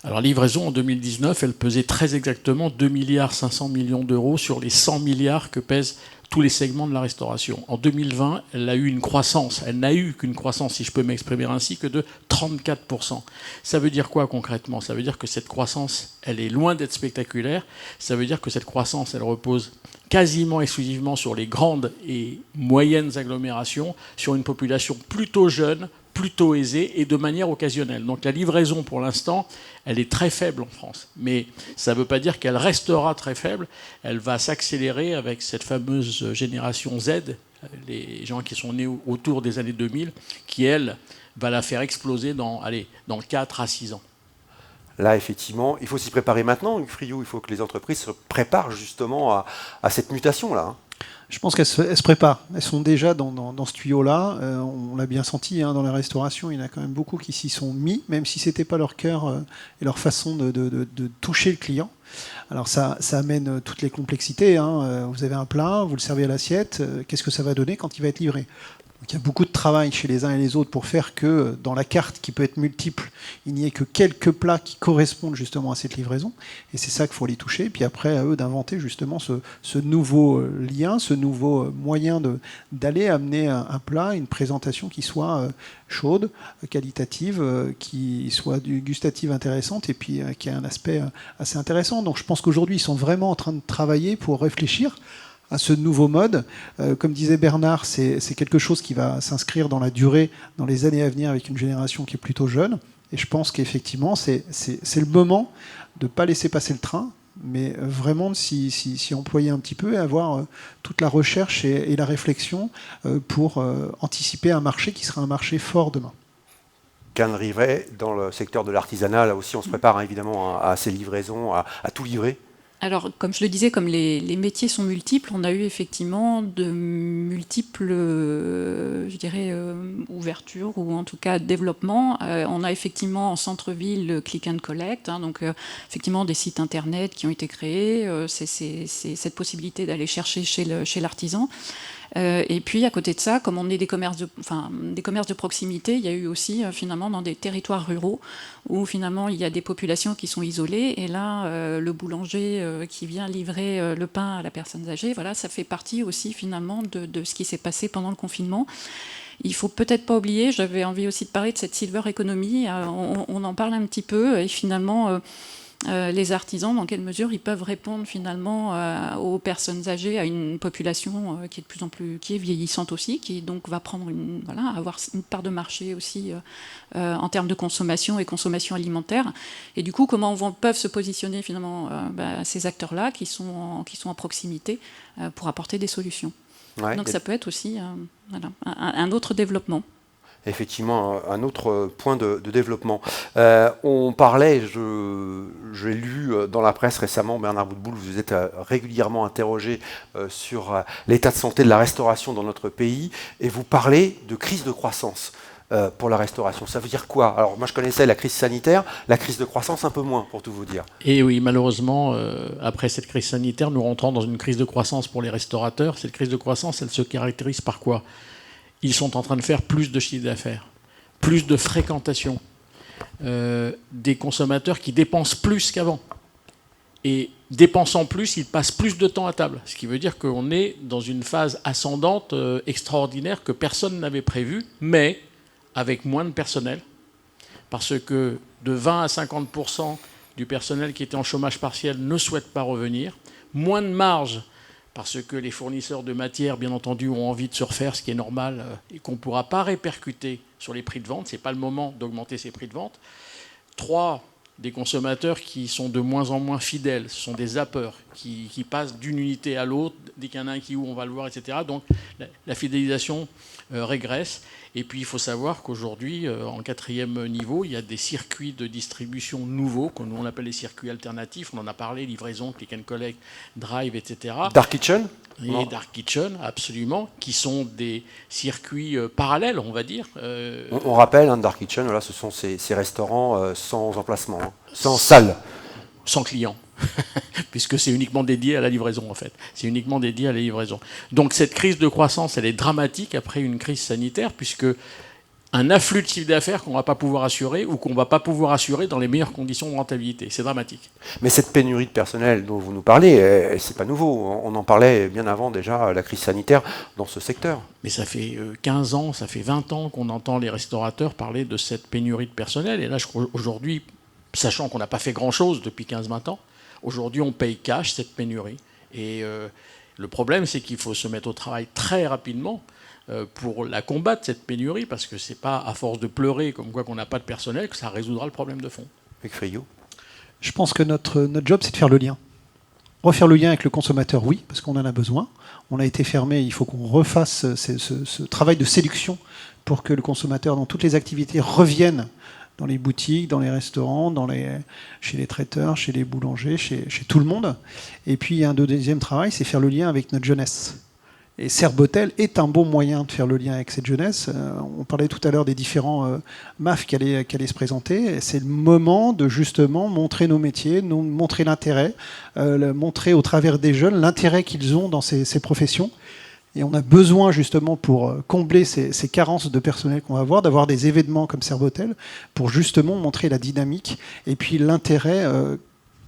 Alors, livraison, en 2019, elle pesait très exactement 2,5 milliards d'euros sur les 100 milliards que pèsent tous les segments de la restauration. En 2020, elle a eu une croissance. Elle n'a eu qu'une croissance, si je peux m'exprimer ainsi, que de 34%. Ça veut dire quoi concrètement? Ça veut dire que cette croissance, elle est loin d'être spectaculaire. Ça veut dire que cette croissance, elle repose quasiment exclusivement sur les grandes et moyennes agglomérations, sur une population plutôt jeune, plutôt aisée et de manière occasionnelle. Donc la livraison, pour l'instant, elle est très faible en France. Mais ça ne veut pas dire qu'elle restera très faible. Elle va s'accélérer avec cette fameuse génération Z, les gens qui sont nés autour des années 2000, qui, elle, va la faire exploser dans 4 à 6 ans. Là, effectivement, il faut s'y préparer maintenant, Hugues Friou. Il faut que les entreprises se préparent justement à cette mutation-là. Je pense qu'elles se préparent. Elles sont déjà dans ce tuyau-là. On l'a bien senti dans la restauration. Il y en a quand même beaucoup qui s'y sont mis, même si ce n'était pas leur cœur et leur façon de toucher le client. Alors ça amène toutes les complexités. Vous avez un plat, vous le servez à l'assiette. Qu'est-ce que ça va donner quand il va être livré ? Donc il y a beaucoup de travail chez les uns et les autres pour faire que dans la carte qui peut être multiple, il n'y ait que quelques plats qui correspondent justement à cette livraison. Et c'est ça qu'il faut les toucher. Et puis après, à eux d'inventer justement ce nouveau lien, ce nouveau moyen d'aller amener un plat, une présentation qui soit chaude, qualitative, qui soit gustative intéressante et puis qui a un aspect assez intéressant. Donc je pense qu'aujourd'hui, ils sont vraiment en train de travailler pour réfléchir à ce nouveau mode. Comme disait Bernard, c'est quelque chose qui va s'inscrire dans la durée, dans les années à venir, avec une génération qui est plutôt jeune. Et je pense qu'effectivement, c'est le moment de ne pas laisser passer le train, mais vraiment de s'y employer un petit peu et avoir toute la recherche et la réflexion pour anticiper un marché qui sera un marché fort demain. Qu'un Rivet, dans le secteur de l'artisanat, là aussi, on se prépare évidemment à ces livraisons, à tout livrer. Alors, comme je le disais, comme les métiers sont multiples, on a eu effectivement de multiples, ouvertures ou en tout cas développements. On a effectivement en centre-ville le click and collect, donc effectivement des sites internet qui ont été créés. C'est cette possibilité d'aller chercher chez l'artisan. Et puis à côté de ça, comme on est des commerces de proximité, il y a eu aussi finalement dans des territoires ruraux où finalement il y a des populations qui sont isolées et là le boulanger qui vient livrer le pain à la personne âgée, voilà, ça fait partie aussi finalement de ce qui s'est passé pendant le confinement. Il faut peut-être pas oublier, j'avais envie aussi de parler de cette silver economy, on en parle un petit peu et finalement les artisans, dans quelle mesure ils peuvent répondre finalement aux personnes âgées, à une population qui est de plus en plus vieillissante aussi, qui donc va prendre avoir une part de marché aussi en termes de consommation et consommation alimentaire. Et du coup, comment peuvent se positionner finalement ces acteurs-là qui sont en proximité pour apporter des solutions. Ouais, donc ça peut être aussi un autre développement. Effectivement, un autre point de développement. On parlait, j'ai lu dans la presse récemment, Bernard Boutboul, vous êtes régulièrement interrogé sur l'état de santé de la restauration dans notre pays, et vous parlez de crise de croissance pour la restauration. Ça veut dire quoi? Alors moi je connaissais la crise sanitaire, la crise de croissance un peu moins, pour tout vous dire. Et oui, malheureusement, après cette crise sanitaire, nous rentrons dans une crise de croissance pour les restaurateurs. Cette crise de croissance, elle se caractérise par quoi? Ils sont en train de faire plus de chiffre d'affaires, plus de fréquentation, des consommateurs qui dépensent plus qu'avant. Et dépensant plus, ils passent plus de temps à table. Ce qui veut dire qu'on est dans une phase ascendante extraordinaire que personne n'avait prévue, mais avec moins de personnel. Parce que de 20 à 50% du personnel qui était en chômage partiel ne souhaite pas revenir. moins de marge parce que les fournisseurs de matières, bien entendu, ont envie de se refaire, ce qui est normal, et qu'on ne pourra pas répercuter sur les prix de vente. Ce n'est pas le moment d'augmenter ces prix de vente. 3, des consommateurs qui sont de moins en moins fidèles. Ce sont des zappeurs qui passent d'une unité à l'autre. Dès qu'il y en a un qui ouvre, on va le voir, etc. Donc la fidélisation régresse. Et puis il faut savoir qu'aujourd'hui, en 4e niveau, il y a des circuits de distribution nouveaux, qu'on on appelle les circuits alternatifs. On en a parlé, livraison, click and collect, drive, etc. Dark Kitchen? Et Dark Kitchen, absolument, qui sont des circuits parallèles, on va dire. On rappelle, Dark Kitchen, voilà, ce sont ces restaurants sans emplacement, hein, sans salle. Sans client, puisque c'est uniquement dédié à la livraison, en fait. C'est uniquement dédié à la livraison. Donc cette crise de croissance, elle est dramatique après une crise sanitaire, puisque un afflux de chiffre d'affaires qu'on ne va pas pouvoir assurer ou qu'on ne va pas pouvoir assurer dans les meilleures conditions de rentabilité. C'est dramatique. Mais cette pénurie de personnel dont vous nous parlez, c'est pas nouveau. On en parlait bien avant déjà la crise sanitaire dans ce secteur. Mais ça fait 15 ans, ça fait 20 ans qu'on entend les restaurateurs parler de cette pénurie de personnel. Et là, aujourd'hui, sachant qu'on n'a pas fait grand-chose depuis 15-20 ans, aujourd'hui, on paye cash cette pénurie. Et le problème, c'est qu'il faut se mettre au travail très rapidement pour la combattre, cette pénurie, parce que ce n'est pas à force de pleurer comme quoi qu'on n'a pas de personnel que ça résoudra le problème de fond. Avec Friot. Je pense que notre job, c'est de faire le lien. Refaire le lien avec le consommateur, oui, parce qu'on en a besoin. On a été fermé, il faut qu'on refasse ce travail de séduction pour que le consommateur, dans toutes les activités, revienne dans les boutiques, dans les restaurants, chez les traiteurs, chez les boulangers, chez tout le monde. Et puis, un deuxième travail, c'est faire le lien avec notre jeunesse. Et Serbotel est un bon moyen de faire le lien avec cette jeunesse. On parlait tout à l'heure des différents MAF qui allaient se présenter. C'est le moment de justement montrer nos métiers, montrer l'intérêt, montrer au travers des jeunes l'intérêt qu'ils ont dans ces professions. Et on a besoin justement pour combler ces carences de personnel qu'on va avoir, d'avoir des événements comme Serbotel pour justement montrer la dynamique et puis l'intérêt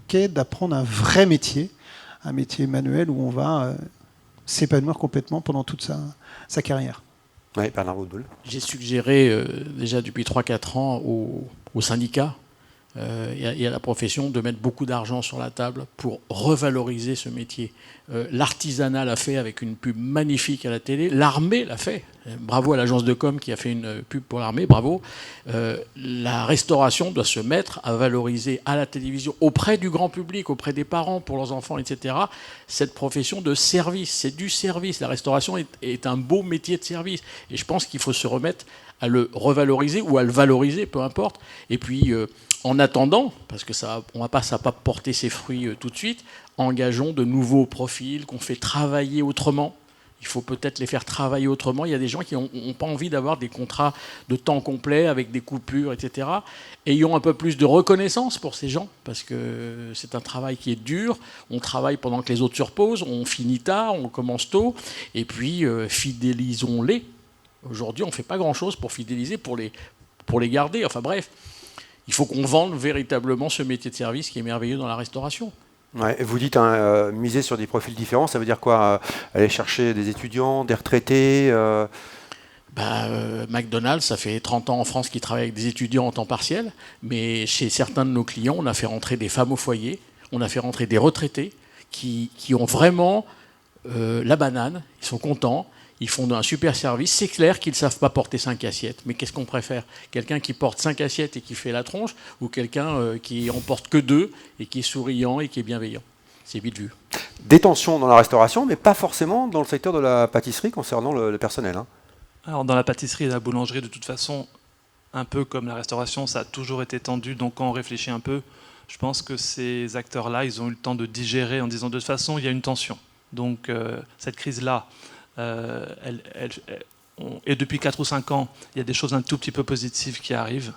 qu'est d'apprendre un vrai métier, un métier manuel où on va s'épanouir complètement pendant toute sa carrière. Oui, Bernard Woodbull. J'ai suggéré déjà depuis 3-4 ans aux syndicats et à la profession de mettre beaucoup d'argent sur la table pour revaloriser ce métier. L'artisanat l'a fait avec une pub magnifique à la télé. L'armée l'a fait. Bravo à l'agence de com qui a fait une pub pour l'armée, bravo. La restauration doit se mettre à valoriser à la télévision, auprès du grand public, auprès des parents, pour leurs enfants, etc. Cette profession de service, c'est du service. La restauration est un beau métier de service. Et je pense qu'il faut se remettre à le revaloriser ou à le valoriser, peu importe. Et puis, en attendant, parce que ça ne va pas porter ses fruits tout de suite, engageons de nouveaux profils qu'on fait travailler autrement. Il faut peut-être les faire travailler autrement. Il y a des gens qui n'ont pas envie d'avoir des contrats de temps complet avec des coupures, etc. Ayons un peu plus de reconnaissance pour ces gens, parce que c'est un travail qui est dur. On travaille pendant que les autres se reposent, on finit tard, on commence tôt, et puis fidélisons-les. Aujourd'hui, on ne fait pas grand-chose pour fidéliser, pour les garder. Enfin bref, il faut qu'on vende véritablement ce métier de service qui est merveilleux dans la restauration. Ouais, vous dites miser sur des profils différents, ça veut dire quoi? Aller chercher des étudiants, des retraités McDonald's, ça fait 30 ans en France qu'ils travaillent avec des étudiants en temps partiel, mais chez certains de nos clients, on a fait rentrer des femmes au foyer, on a fait rentrer des retraités qui ont vraiment la banane, ils sont contents. Ils font un super service. C'est clair qu'ils ne savent pas porter 5 assiettes. Mais qu'est-ce qu'on préfère? Quelqu'un qui porte 5 assiettes et qui fait la tronche, ou quelqu'un qui en porte que 2 et qui est souriant et qui est bienveillant? C'est vite vu. Des tensions dans la restauration, mais pas forcément dans le secteur de la pâtisserie concernant le personnel. Hein. Alors dans la pâtisserie et la boulangerie, de toute façon, un peu comme la restauration, ça a toujours été tendu. Donc quand on réfléchit un peu, je pense que ces acteurs-là, ils ont eu le temps de digérer en disant de toute façon, il y a une tension. Donc cette crise-là, et depuis 4 ou 5 ans, il y a des choses un tout petit peu positives qui arrivent,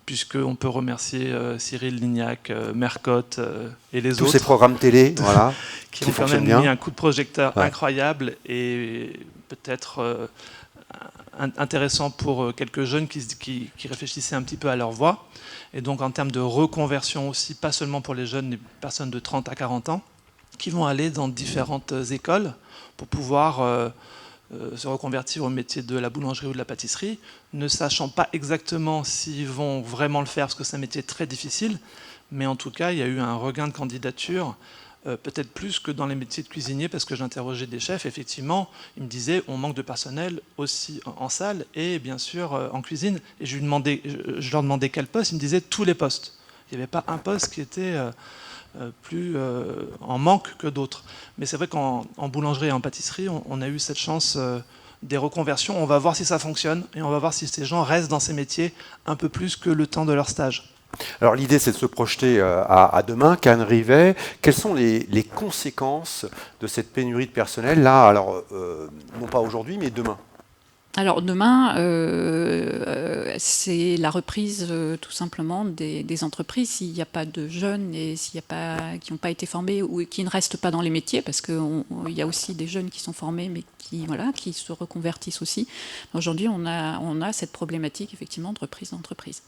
puisqu'on peut remercier Cyril Lignac, Mercotte et les autres. Tous ces programmes télé voilà, qui ont quand même mis un coup de projecteur incroyable et peut-être intéressant pour quelques jeunes qui réfléchissaient un petit peu à leur voix. Et donc en termes de reconversion aussi, pas seulement pour les jeunes, les personnes de 30 à 40 ans, qui vont aller dans différentes écoles pour pouvoir se reconvertir au métier de la boulangerie ou de la pâtisserie, ne sachant pas exactement s'ils vont vraiment le faire, parce que c'est un métier très difficile. Mais en tout cas, il y a eu un regain de candidatures peut-être plus que dans les métiers de cuisinier, parce que j'interrogeais des chefs, effectivement, ils me disaient on manque de personnel aussi en salle et bien sûr en cuisine. Et je leur demandais quel poste, ils me disaient tous les postes. Il n'y avait pas un poste qui était plus en manque que d'autres. Mais c'est vrai qu'en boulangerie et en pâtisserie, on a eu cette chance des reconversions. On va voir si ça fonctionne et on va voir si ces gens restent dans ces métiers un peu plus que le temps de leur stage. Alors l'idée, c'est de se projeter à demain. Karen Rivet, quelles sont les conséquences de cette pénurie de personnel là, alors non pas aujourd'hui, mais demain? Alors demain, c'est la reprise tout simplement des entreprises. S'il n'y a pas de jeunes et qui n'ont pas été formés ou qui ne restent pas dans les métiers, parce qu'il y a aussi des jeunes qui sont formés mais qui se reconvertissent aussi. Aujourd'hui, on a cette problématique effectivement de reprise d'entreprise.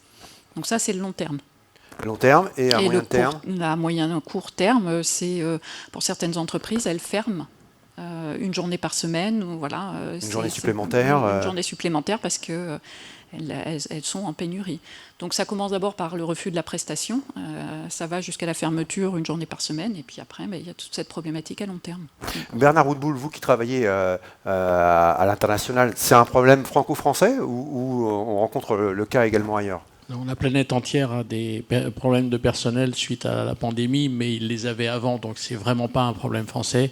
Donc ça, c'est le long terme. Long terme et à moyen terme. À moyen court terme, c'est pour certaines entreprises, elles ferment une journée par semaine. Voilà, une journée supplémentaire. Une journée supplémentaire parce que elles sont en pénurie. Donc ça commence d'abord par le refus de la prestation. Ça va jusqu'à la fermeture une journée par semaine. Et puis après, il y a toute cette problématique à long terme. Bernard Routboul, vous qui travaillez à l'international, c'est un problème franco-français ou on rencontre le cas également ailleurs? La planète entière a des problèmes de personnel suite à la pandémie, mais ils les avaient avant, donc c'est vraiment pas un problème français.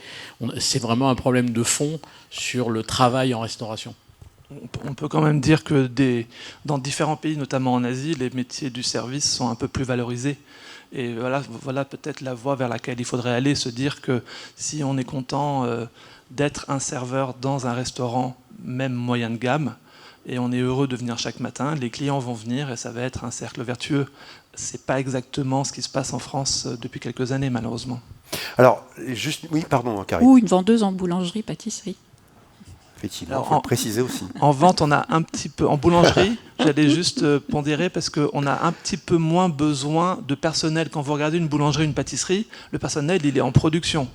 C'est vraiment un problème de fond sur le travail en restauration. On peut quand même dire que dans différents pays, notamment en Asie, les métiers du service sont un peu plus valorisés. Et voilà peut-être la voie vers laquelle il faudrait aller, se dire que si on est content d'être un serveur dans un restaurant, même moyen de gamme, et on est heureux de venir chaque matin, les clients vont venir et ça va être un cercle vertueux. C'est pas exactement ce qui se passe en France depuis quelques années, malheureusement. Alors, oui, pardon, Karine. Ou une vendeuse en boulangerie, pâtisserie. Effectivement, il faut le préciser aussi. En vente, on a un petit peu... En boulangerie, j'allais juste pondérer parce qu'on a un petit peu moins besoin de personnel. Quand vous regardez une boulangerie, une pâtisserie, le personnel, il est en production.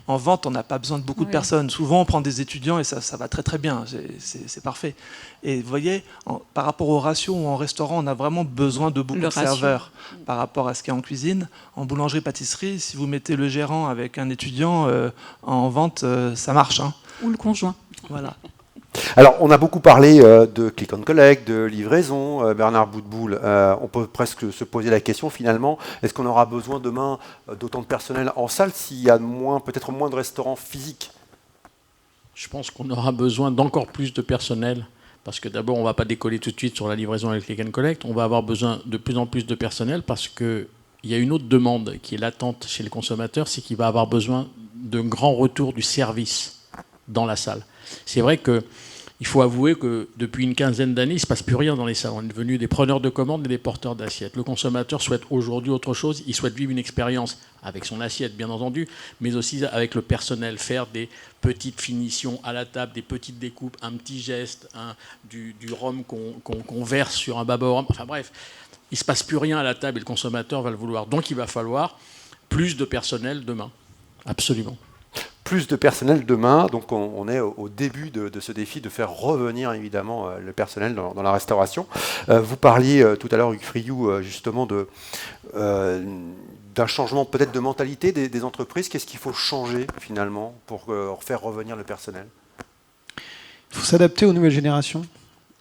En vente, on n'a pas besoin de beaucoup de personnes. Souvent, on prend des étudiants et ça va très très bien. C'est parfait. Et vous voyez, par rapport au ratio ou en restaurant, on a vraiment besoin de beaucoup de serveurs par rapport à ce qu'il y a en cuisine. En boulangerie-pâtisserie, si vous mettez le gérant avec un étudiant en vente, ça marche. Hein. Ou le conjoint. Voilà. Alors, on a beaucoup parlé de click and collect, de livraison. Bernard Routboul, on peut presque se poser la question finalement, est-ce qu'on aura besoin demain d'autant de personnel en salle s'il y a peut-être moins de restaurants physiques? Je pense qu'on aura besoin d'encore plus de personnel, parce que d'abord, on ne va pas décoller tout de suite sur la livraison avec click and collect. On va avoir besoin de plus en plus de personnel parce qu'il y a une autre demande qui est latente chez les consommateurs, c'est qu'il va avoir besoin d'un grand retour du service dans la salle. C'est vrai qu'il faut avouer que depuis une quinzaine d'années, il ne se passe plus rien dans les salles. On est devenus des preneurs de commandes et des porteurs d'assiettes. Le consommateur souhaite aujourd'hui autre chose. Il souhaite vivre une expérience avec son assiette, bien entendu, mais aussi avec le personnel, faire des petites finitions à la table, des petites découpes, un petit geste, du rhum qu'on verse sur un baba au rhum. Enfin bref, il ne se passe plus rien à la table et le consommateur va le vouloir. Donc il va falloir plus de personnel demain. Absolument. Plus de personnel demain, donc on est au début de ce défi de faire revenir évidemment le personnel dans la restauration. Vous parliez tout à l'heure, Hugues Friou, justement d'un changement peut-être de mentalité des entreprises. Qu'est-ce qu'il faut changer finalement pour faire revenir le personnel? Il faut s'adapter aux nouvelles générations.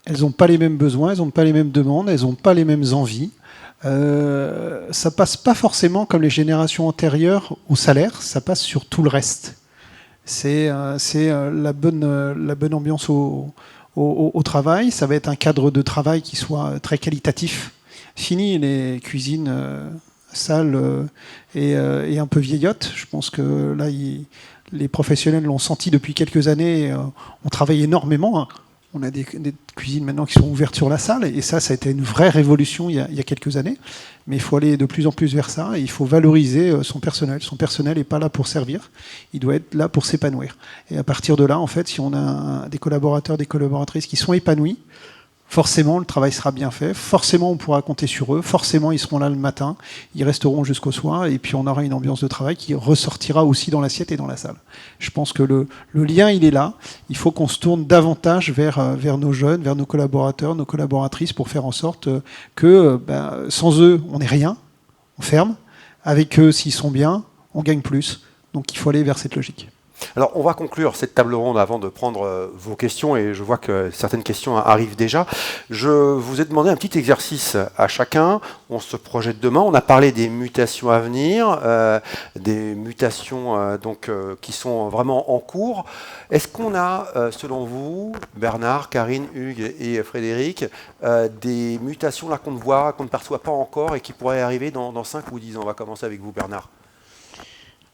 Elles n'ont pas les mêmes besoins, elles n'ont pas les mêmes demandes, elles n'ont pas les mêmes envies. Ça passe pas forcément comme les générations antérieures au salaire, ça passe sur tout le reste. C'est la bonne ambiance au travail. Ça va être un cadre de travail qui soit très qualitatif. Fini les cuisines sales et un peu vieillottes. Je pense que là, les professionnels l'ont senti depuis quelques années. On travaille énormément. Hein. On a des cuisines maintenant qui sont ouvertes sur la salle, et ça a été une vraie révolution il y a quelques années. Mais il faut aller de plus en plus vers ça, et il faut valoriser son personnel. Son personnel n'est pas là pour servir, il doit être là pour s'épanouir. Et à partir de là, en fait, si on a des collaborateurs, des collaboratrices qui sont épanouis, forcément le travail sera bien fait, forcément on pourra compter sur eux, forcément ils seront là le matin, ils resteront jusqu'au soir, et puis on aura une ambiance de travail qui ressortira aussi dans l'assiette et dans la salle. Je pense que le lien il est là, il faut qu'on se tourne davantage vers nos jeunes, vers nos collaborateurs, nos collaboratrices, pour faire en sorte que sans eux on n'est rien, on ferme, avec eux s'ils sont bien, on gagne plus. Donc il faut aller vers cette logique. Alors, on va conclure cette table ronde avant de prendre vos questions, et je vois que certaines questions arrivent déjà. Je vous ai demandé un petit exercice à chacun. On se projette demain. On a parlé des mutations à venir, des mutations qui sont vraiment en cours. Est-ce qu'on a, selon vous, Bernard, Karine, Hugues et Frédéric, des mutations là qu'on ne voit, qu'on ne perçoit pas encore et qui pourraient arriver dans 5 ou 10 ans? On va commencer avec vous, Bernard.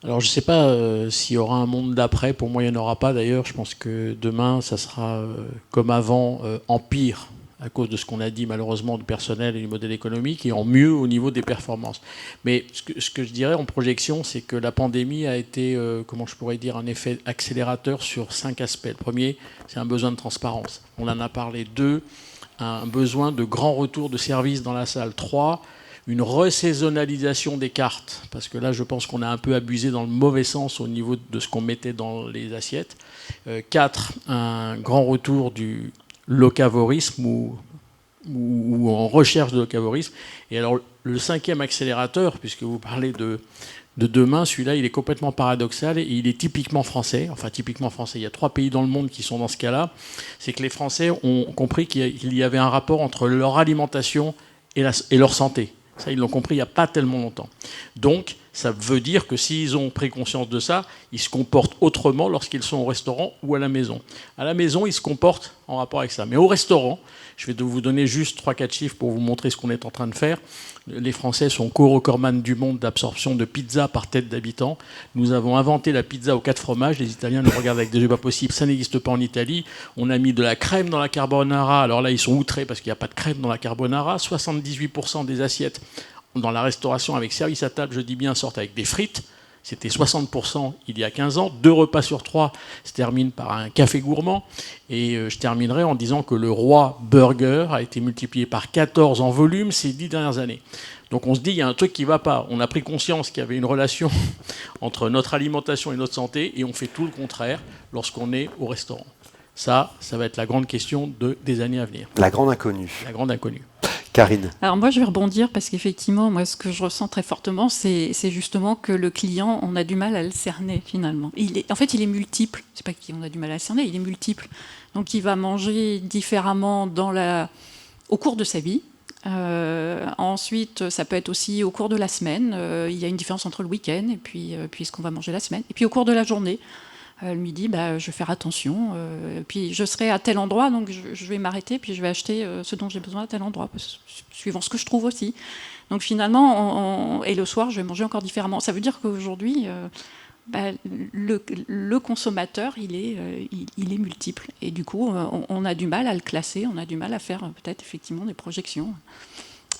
Alors je ne sais pas s'il y aura un monde d'après, pour moi il n'y en aura pas d'ailleurs, je pense que demain ça sera comme avant en pire à cause de ce qu'on a dit malheureusement du personnel et du modèle économique, et en mieux au niveau des performances. Mais ce que je dirais en projection, c'est que la pandémie a été, comment je pourrais dire, un effet accélérateur sur 5 aspects. Le premier, c'est un besoin de transparence. On en a parlé. 2, un besoin de grand retour de services dans la salle. 3, une resaisonnalisation des cartes, parce que là je pense qu'on a un peu abusé dans le mauvais sens au niveau de ce qu'on mettait dans les assiettes. 4, un grand retour du locavorisme ou en recherche de locavorisme. Et alors le 5e accélérateur, puisque vous parlez de demain, celui-là il est complètement paradoxal et il est typiquement français. Enfin typiquement français, il y a 3 pays dans le monde qui sont dans ce cas-là. C'est que les Français ont compris qu'il y avait un rapport entre leur alimentation et leur santé. Ça, ils l'ont compris il n'y a pas tellement longtemps. Donc, ça veut dire que s'ils ont pris conscience de ça, ils se comportent autrement lorsqu'ils sont au restaurant ou à la maison. À la maison, ils se comportent en rapport avec ça. Mais au restaurant, je vais vous donner juste 3-4 chiffres pour vous montrer ce qu'on est en train de faire. Les Français sont co-recordman du monde d'absorption de pizza par tête d'habitant. Nous avons inventé la pizza aux 4 fromages. Les Italiens nous regardent avec des yeux pas possibles. Ça n'existe pas en Italie. On a mis de la crème dans la carbonara. Alors là, ils sont outrés parce qu'il n'y a pas de crème dans la carbonara. 78% des assiettes dans la restauration avec service à table, je dis bien, sortent avec des frites. C'était 60% il y a 15 ans. 2 repas sur 3 se terminent par un café gourmand. Et je terminerai en disant que le roi burger a été multiplié par 14 en volume ces 10 dernières années. Donc on se dit, il y a un truc qui ne va pas. On a pris conscience qu'il y avait une relation entre notre alimentation et notre santé, et on fait tout le contraire lorsqu'on est au restaurant. Ça va être la grande question des années à venir. La grande inconnue. La grande inconnue. Karine. Alors moi, je vais rebondir parce qu'effectivement, moi, ce que je ressens très fortement, c'est justement que le client, on a du mal à le cerner finalement. En fait, il est multiple. C'est pas qu'on a du mal à le cerner, il est multiple. Donc, il va manger différemment au cours de sa vie. Ensuite, ça peut être aussi au cours de la semaine. Il y a une différence entre le week-end et puis ce qu'on va manger la semaine. Et puis au cours de la journée. Le midi, je vais faire attention. Puis je serai à tel endroit, donc je vais m'arrêter, puis je vais acheter ce dont j'ai besoin à tel endroit, suivant ce que je trouve aussi. Donc finalement, et le soir, je vais manger encore différemment. Ça veut dire qu'aujourd'hui, le consommateur, il est multiple. Et du coup, on a du mal à le classer, on a du mal à faire peut-être effectivement des projections.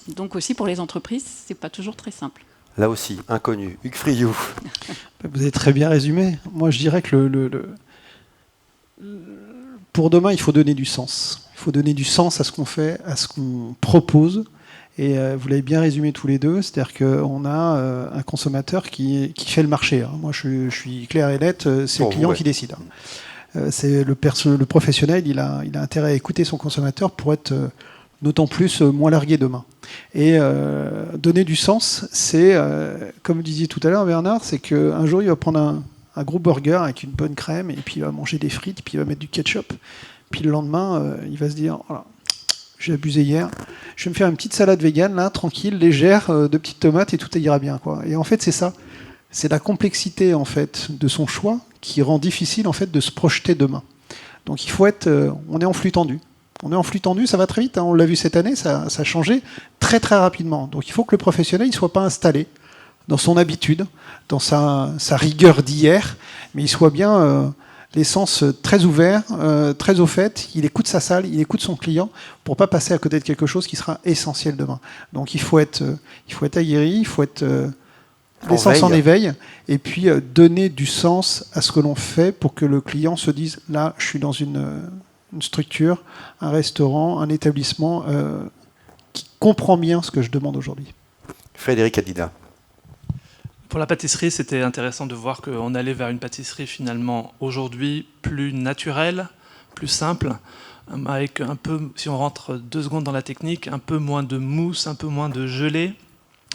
Donc aussi pour les entreprises, c'est pas toujours très simple. Là aussi, inconnu. Hugues Friou. Vous avez très bien résumé. Moi, je dirais que pour demain, il faut donner du sens. Il faut donner du sens à ce qu'on fait, à ce qu'on propose. Et vous l'avez bien résumé tous les deux. C'est-à-dire qu'on a un consommateur qui fait le marché. Moi, je suis clair et net. C'est le client qui décide. C'est le professionnel. Il a intérêt à écouter son consommateur pour être d'autant plus moins largué demain. Et donner du sens, c'est, comme vous disiez tout à l'heure, Bernard, c'est qu'un jour, il va prendre un gros burger avec une bonne crème, et puis il va manger des frites, puis il va mettre du ketchup. Puis le lendemain, il va se dire, oh là, j'ai abusé hier, je vais me faire une petite salade végane, là, tranquille, légère, de petites tomates, et tout ira bien, quoi. Et en fait, c'est ça. C'est la complexité, en fait, de son choix qui rend difficile, en fait, de se projeter demain. Donc il faut être... on est en flux tendu. On est en flux tendu, ça va très vite. On l'a vu cette année, ça a changé très très rapidement. Donc il faut que le professionnel ne soit pas installé dans son habitude, dans sa rigueur d'hier, mais il soit bien les sens très ouverts, très au fait. Il écoute sa salle, il écoute son client pour pas passer à côté de quelque chose qui sera essentiel demain. Donc il faut être aguerri, il faut être les sens en éveil, et puis donner du sens à ce que l'on fait pour que le client se dise là, je suis dans une structure, un restaurant, un établissement qui comprend bien ce que je demande aujourd'hui. Frédéric Adida. Pour la pâtisserie, c'était intéressant de voir qu'on allait vers une pâtisserie finalement aujourd'hui plus naturelle, plus simple, avec un peu, si on rentre 2 secondes dans la technique, un peu moins de mousse, un peu moins de gelée,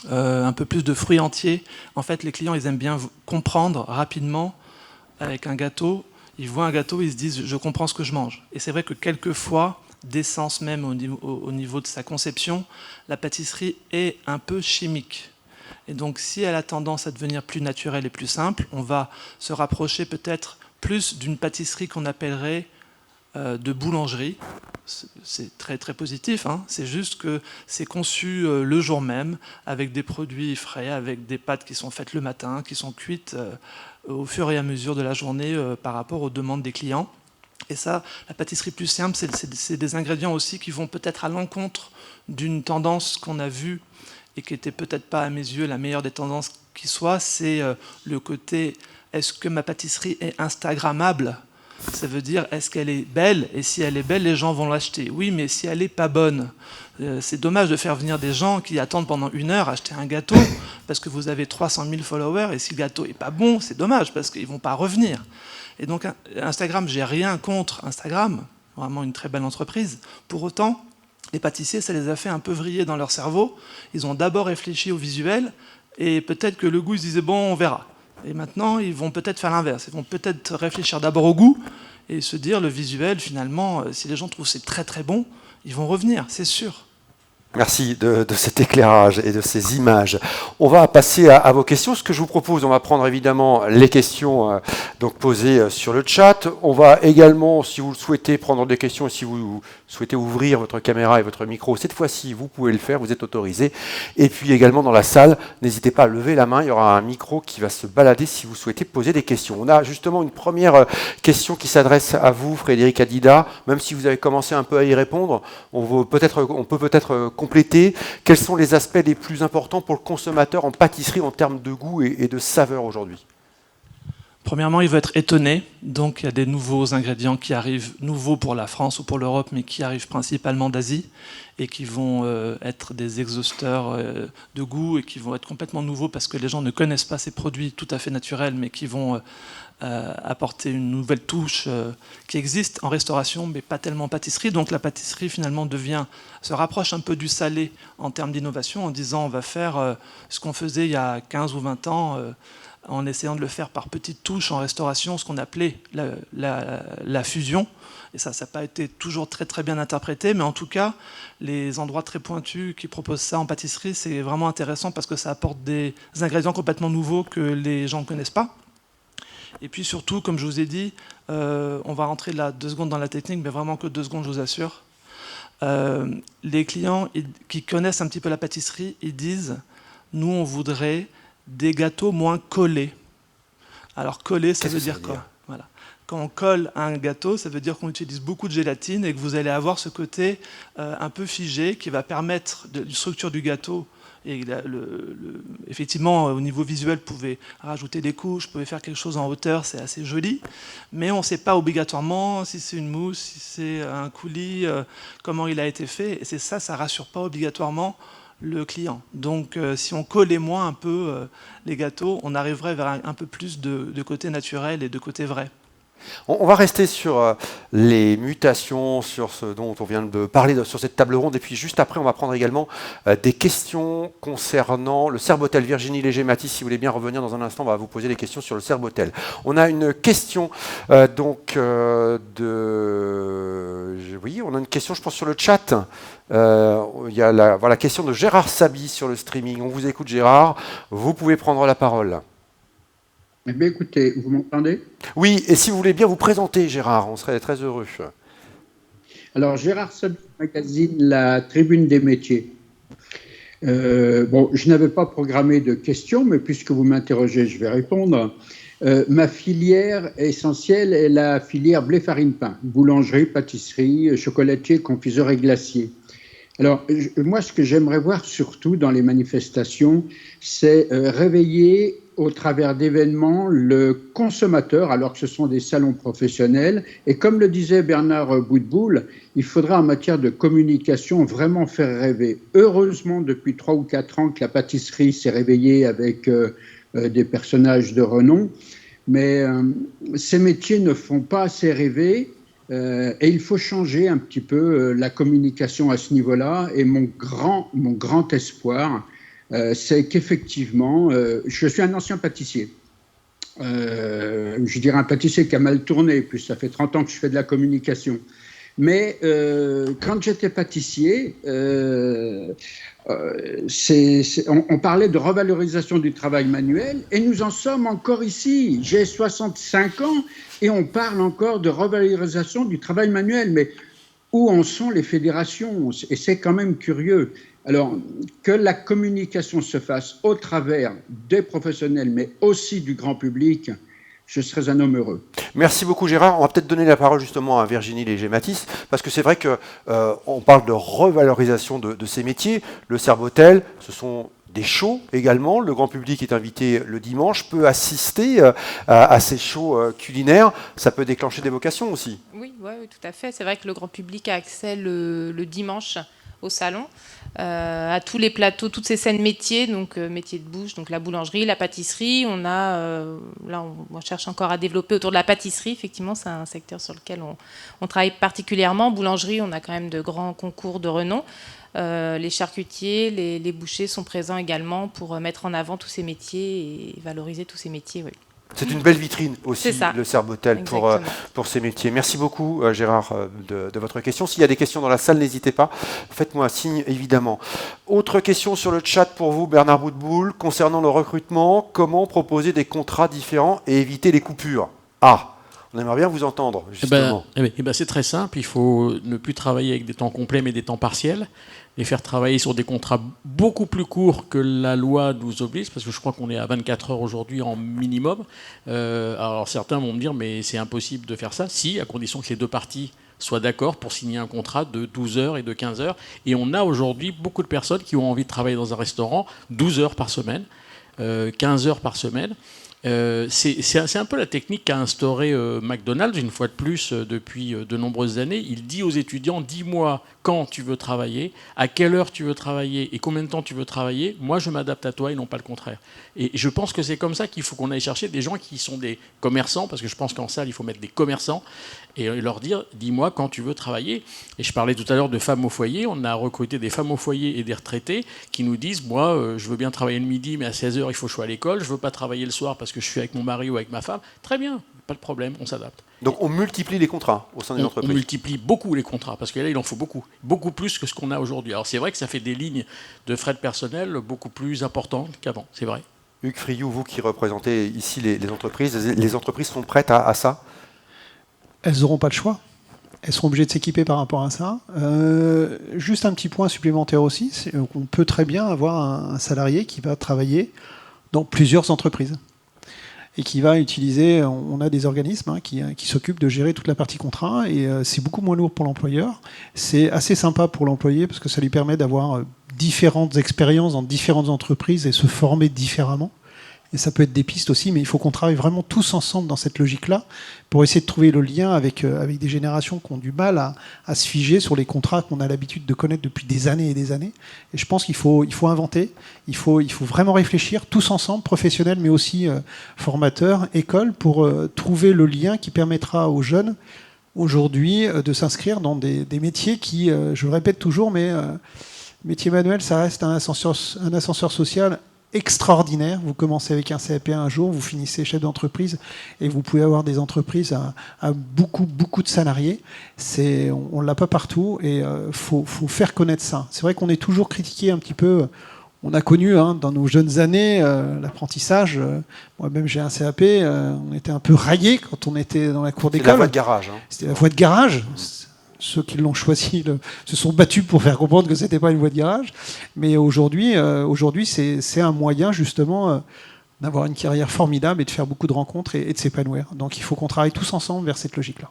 un peu plus de fruits entiers. En fait, les clients, ils aiment bien comprendre rapidement avec un gâteau. Ils voient un gâteau, ils se disent « je comprends ce que je mange ». Et c'est vrai que quelquefois, d'essence même au niveau de sa conception, la pâtisserie est un peu chimique. Et donc, si elle a tendance à devenir plus naturelle et plus simple, on va se rapprocher peut-être plus d'une pâtisserie qu'on appellerait de boulangerie. C'est très très positif, hein. C'est juste que c'est conçu le jour même, avec des produits frais, avec des pâtes qui sont faites le matin, qui sont cuites au fur et à mesure de la journée par rapport aux demandes des clients. Et ça, la pâtisserie plus simple, c'est des ingrédients aussi qui vont peut-être à l'encontre d'une tendance qu'on a vue et qui n'était peut-être pas à mes yeux la meilleure des tendances qui soit, c'est le côté « est-ce que ma pâtisserie est instagrammable ?» Ça veut dire, est-ce qu'elle est belle? Et si elle est belle, les gens vont l'acheter. Oui, mais si elle n'est pas bonne, c'est dommage de faire venir des gens qui attendent pendant 1 heure acheter un gâteau parce que vous avez 300 000 followers et si le gâteau n'est pas bon, c'est dommage parce qu'ils ne vont pas revenir. Et donc Instagram, j'ai rien contre Instagram, vraiment une très belle entreprise. Pour autant, les pâtissiers, ça les a fait un peu vriller dans leur cerveau. Ils ont d'abord réfléchi au visuel et peut-être que le goût, ils se disaient bon, on verra. Et maintenant, ils vont peut-être faire l'inverse. Ils vont peut-être réfléchir d'abord au goût et se dire le visuel, finalement, si les gens trouvent que c'est très très bon, ils vont revenir, c'est sûr. Merci de cet éclairage et de ces images. On va passer à vos questions. Ce que je vous propose, on va prendre évidemment les questions donc posées sur le chat. On va également, si vous le souhaitez, prendre des questions. Si vous souhaitez ouvrir votre caméra et votre micro, cette fois-ci, vous pouvez le faire, vous êtes autorisé. Et puis également dans la salle, n'hésitez pas à lever la main. Il y aura un micro qui va se balader si vous souhaitez poser des questions. On a justement une première question qui s'adresse à vous, Frédéric Adida. Même si vous avez commencé un peu à y répondre, on peut peut-être compléter. Quels sont les aspects les plus importants pour le consommateur en pâtisserie en termes de goût et de saveur aujourd'hui? Premièrement, il veut être étonné. Donc, il y a des nouveaux ingrédients qui arrivent, nouveaux pour la France ou pour l'Europe, mais qui arrivent principalement d'Asie et qui vont être des exhausteurs de goût et qui vont être complètement nouveaux parce que les gens ne connaissent pas ces produits tout à fait naturels, mais qui vont apporter une nouvelle touche qui existe en restauration, mais pas tellement en pâtisserie. Donc, la pâtisserie, finalement, se rapproche un peu du salé en termes d'innovation en disant on va faire ce qu'on faisait il y a 15 ou 20 ans en essayant de le faire par petites touches en restauration, ce qu'on appelait la fusion. Et ça n'a pas été toujours très très bien interprété, mais en tout cas, les endroits très pointus qui proposent ça en pâtisserie, c'est vraiment intéressant parce que ça apporte des ingrédients complètement nouveaux que les gens ne connaissent pas. Et puis surtout, comme je vous ai dit, on va rentrer là 2 secondes dans la technique, mais vraiment que 2 secondes, je vous assure. Les clients qui connaissent un petit peu la pâtisserie, ils disent « nous, on voudrait des gâteaux moins collés ». Alors coller, ça veut dire quoi? Voilà. Quand on colle un gâteau, ça veut dire qu'on utilise beaucoup de gélatine et que vous allez avoir ce côté un peu figé qui va permettre de la structure du gâteau. Et effectivement, au niveau visuel, vous pouvez rajouter des couches, vous pouvez faire quelque chose en hauteur, c'est assez joli. Mais on ne sait pas obligatoirement si c'est une mousse, si c'est un coulis, comment il a été fait. Et c'est ça ne rassure pas obligatoirement le client. Donc si on collait moins un peu les gâteaux, on arriverait vers un peu plus de côté naturel et de côté vrai. On va rester sur les mutations, sur ce dont on vient de parler sur cette table ronde, et puis juste après, on va prendre également des questions concernant le Serbotel. Virginie Léger-Mathis, si vous voulez bien revenir dans un instant, on va vous poser des questions sur le Serbotel. On a une question Oui, on a une question, je pense, sur le chat. Il y a la question de Gérard Sabi sur le streaming. On vous écoute, Gérard. Vous pouvez prendre la parole. Eh bien, écoutez, vous m'entendez? Oui, et si vous voulez bien vous présenter, Gérard, on serait très heureux. Alors, Gérard Sabi, magazine La Tribune des métiers. Je n'avais pas programmé de questions, mais puisque vous m'interrogez, je vais répondre. Ma filière essentielle est la filière blé-farine-pain, boulangerie, pâtisserie, chocolatier, confiseur et glacier. Alors, moi, ce que j'aimerais voir surtout dans les manifestations, c'est réveiller au travers d'événements le consommateur, alors que ce sont des salons professionnels. Et comme le disait Bernard Boutboul, il faudra en matière de communication vraiment faire rêver. Heureusement, depuis 3 ou 4 ans que la pâtisserie s'est réveillée avec des personnages de renom, mais ces métiers ne font pas assez rêver. Et il faut changer un petit peu la communication à ce niveau-là. Et mon grand espoir, c'est qu'effectivement, je suis un ancien pâtissier. Je dirais un pâtissier qui a mal tourné, puis ça fait 30 ans que je fais de la communication. Mais quand j'étais pâtissier, on parlait de revalorisation du travail manuel, et nous en sommes encore ici. J'ai 65 ans et on parle encore de revalorisation du travail manuel. Mais où en sont les fédérations? Et c'est quand même curieux. Alors, que la communication se fasse au travers des professionnels, mais aussi du grand public, je serais un homme heureux. Merci beaucoup Gérard. On va peut-être donner la parole justement à Virginie Léger-Mathis, parce que c'est vrai qu'on parle de revalorisation de ces métiers. Le Serbotel, ce sont des shows également. Le grand public est invité le dimanche, peut assister à ces shows culinaires. Ça peut déclencher des vocations aussi. Oui, tout à fait. C'est vrai que le grand public a accès le dimanche au salon, à tous les plateaux, toutes ces scènes métiers, donc métiers de bouche, donc la boulangerie, la pâtisserie. On a, là, on cherche encore à développer autour de la pâtisserie. Effectivement, c'est un secteur sur lequel on travaille particulièrement. Boulangerie, on a quand même de grands concours de renom. Les charcutiers, les bouchers sont présents également pour mettre en avant tous ces métiers et valoriser tous ces métiers. Oui. C'est une belle vitrine aussi, le Serbotel, pour ces métiers. Merci beaucoup, Gérard, de votre question. S'il y a des questions dans la salle, n'hésitez pas. Faites-moi un signe, évidemment. Autre question sur le chat pour vous, Bernard Boutboul. Concernant le recrutement, comment proposer des contrats différents et éviter les coupures? On aimerait bien vous entendre, justement. C'est très simple. Il faut ne plus travailler avec des temps complets, mais des temps partiels. Les faire travailler sur des contrats beaucoup plus courts que la loi nous oblige, parce que je crois qu'on est à 24 heures aujourd'hui en minimum. Alors certains vont me dire, mais c'est impossible de faire ça. Si, à condition que les deux parties soient d'accord pour signer un contrat de 12 heures et de 15 heures. Et on a aujourd'hui beaucoup de personnes qui ont envie de travailler dans un restaurant 12 heures par semaine, 15 heures par semaine. C'est un peu la technique qu'a instauré McDonald's, une fois de plus, depuis de nombreuses années. Il dit aux étudiants, dis-moi quand tu veux travailler, à quelle heure tu veux travailler et combien de temps tu veux travailler. Moi, je m'adapte à toi et non pas le contraire. Et je pense que c'est comme ça qu'il faut qu'on aille chercher des gens qui sont des commerçants, parce que je pense qu'en salle, il faut mettre des commerçants et leur dire, dis-moi quand tu veux travailler. Et je parlais tout à l'heure de femmes au foyer. On a recruté des femmes au foyer et des retraités qui nous disent, moi, je veux bien travailler le midi, mais à 16h, il faut que je sois à l'école. Je veux pas travailler le soir parce que je suis avec mon mari ou avec ma femme. Très bien, pas de problème, on s'adapte. Donc on multiplie les contrats au sein d'une entreprise. On multiplie beaucoup les contrats, parce que là, il en faut beaucoup. Beaucoup plus que ce qu'on a aujourd'hui. Alors c'est vrai que ça fait des lignes de frais de personnel beaucoup plus importantes qu'avant, c'est vrai. Hugues Friou, vous qui représentez ici les entreprises sont prêtes à ça? Elles n'auront pas le choix. Elles seront obligées de s'équiper par rapport à ça. Juste un petit point supplémentaire aussi, on peut très bien avoir un salarié qui va travailler dans plusieurs entreprises et qui va utiliser, on a des organismes qui s'occupent de gérer toute la partie contrat, et c'est beaucoup moins lourd pour l'employeur. C'est assez sympa pour l'employé parce que ça lui permet d'avoir différentes expériences dans différentes entreprises et se former différemment. Et ça peut être des pistes aussi, mais il faut qu'on travaille vraiment tous ensemble dans cette logique-là pour essayer de trouver le lien avec des générations qui ont du mal à se figer sur les contrats qu'on a l'habitude de connaître depuis des années et des années. Et je pense qu'il faut inventer, il faut vraiment réfléchir tous ensemble, professionnels, mais aussi formateurs, écoles, pour trouver le lien qui permettra aux jeunes aujourd'hui de s'inscrire dans des métiers qui, je le répète toujours, mais métier manuel, ça reste un ascenseur social extraordinaire. Vous commencez avec un CAP un jour, vous finissez chef d'entreprise et vous pouvez avoir des entreprises à beaucoup de salariés. On ne l'a pas partout et faut faire connaître ça. C'est vrai qu'on est toujours critiqué un petit peu. On a connu dans nos jeunes années l'apprentissage. Moi-même j'ai un CAP, on était un peu raillés quand on était dans la cour d'école. C'était la voie de garage. C'était la voie de garage. Ceux qui l'ont choisi se sont battus pour faire comprendre que ce n'était pas une voie de garage. Mais aujourd'hui, c'est un moyen justement d'avoir une carrière formidable et de faire beaucoup de rencontres et de s'épanouir. Donc il faut qu'on travaille tous ensemble vers cette logique-là.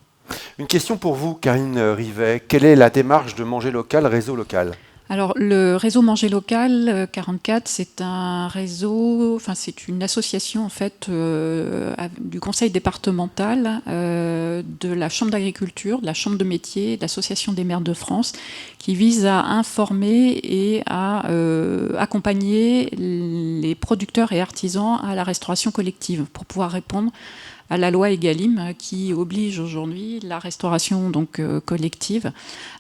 Une question pour vous, Karine Rivet. Quelle est la démarche de Manger Local, réseau local ? Alors, le réseau Manger Local 44, c'est un réseau, c'est une association en fait du conseil départemental, de la Chambre d'agriculture, de la Chambre de métier, de l'Association des maires de France, qui vise à informer et à accompagner les producteurs et artisans à la restauration collective pour pouvoir répondre à la loi Egalim qui oblige aujourd'hui la restauration collective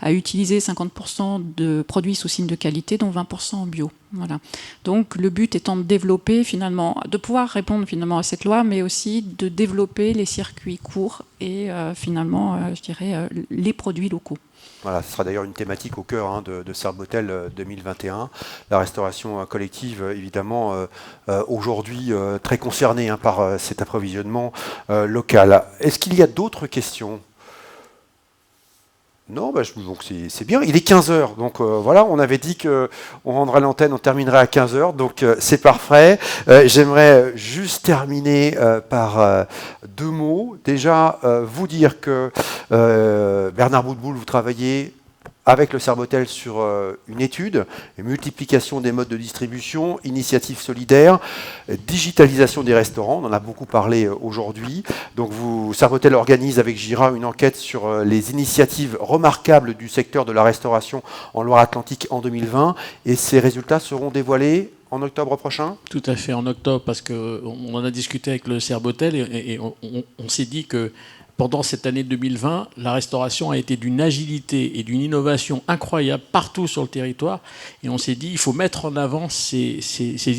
à utiliser 50% de produits sous signe de qualité, dont 20% en bio. Voilà. Donc le but étant de développer finalement, de pouvoir répondre finalement à cette loi, mais aussi de développer les circuits courts et finalement, je dirais, les produits locaux. Voilà, ce sera d'ailleurs une thématique au cœur de Serbotel 2021. La restauration collective, évidemment, aujourd'hui très concernée par cet approvisionnement local. Est-ce qu'il y a d'autres questions ? Non, donc c'est bien. Il est 15h, donc voilà, on avait dit qu'on rendrait l'antenne, on terminerait à 15h, donc c'est parfait. J'aimerais juste terminer par deux mots. Déjà, vous dire que Bernard Boutboul, vous travaillez avec le Serbotel sur une étude, multiplication des modes de distribution, initiative solidaire, digitalisation des restaurants, on en a beaucoup parlé aujourd'hui. Donc Serbotel organise avec Gira une enquête sur les initiatives remarquables du secteur de la restauration en Loire-Atlantique en 2020, et ces résultats seront dévoilés en octobre prochain ? Tout à fait, en octobre, parce qu'on en a discuté avec le Serbotel et on s'est dit que pendant cette année 2020, la restauration a été d'une agilité et d'une innovation incroyable partout sur le territoire. Et on s'est dit, il faut mettre en avant ces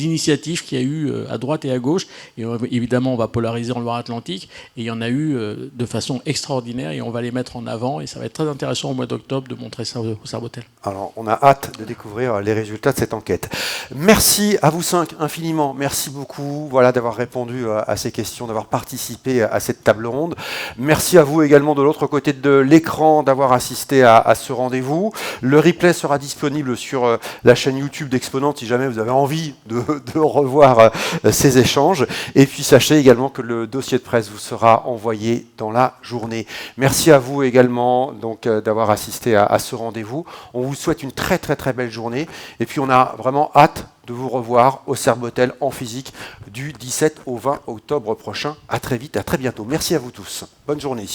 initiatives qu'il y a eu à droite et à gauche. Et évidemment, on va polariser en Loire-Atlantique. Et il y en a eu de façon extraordinaire et on va les mettre en avant. Et ça va être très intéressant au mois d'octobre de montrer ça au Serbotel. Alors, on a hâte de découvrir les résultats de cette enquête. Merci à vous cinq infiniment. Merci beaucoup d'avoir répondu à ces questions, d'avoir participé à cette table ronde. Merci à vous également de l'autre côté de l'écran d'avoir assisté à ce rendez-vous. Le replay sera disponible sur la chaîne YouTube d'Exponente si jamais vous avez envie de revoir ces échanges. Et puis sachez également que le dossier de presse vous sera envoyé dans la journée. Merci à vous également d'avoir assisté à ce rendez-vous. On vous souhaite une très très très belle journée. Et puis on a vraiment hâte de vous revoir au Serbotel en physique du 17 au 20 octobre prochain. À très vite, à très bientôt. Merci à vous tous. Bonne journée.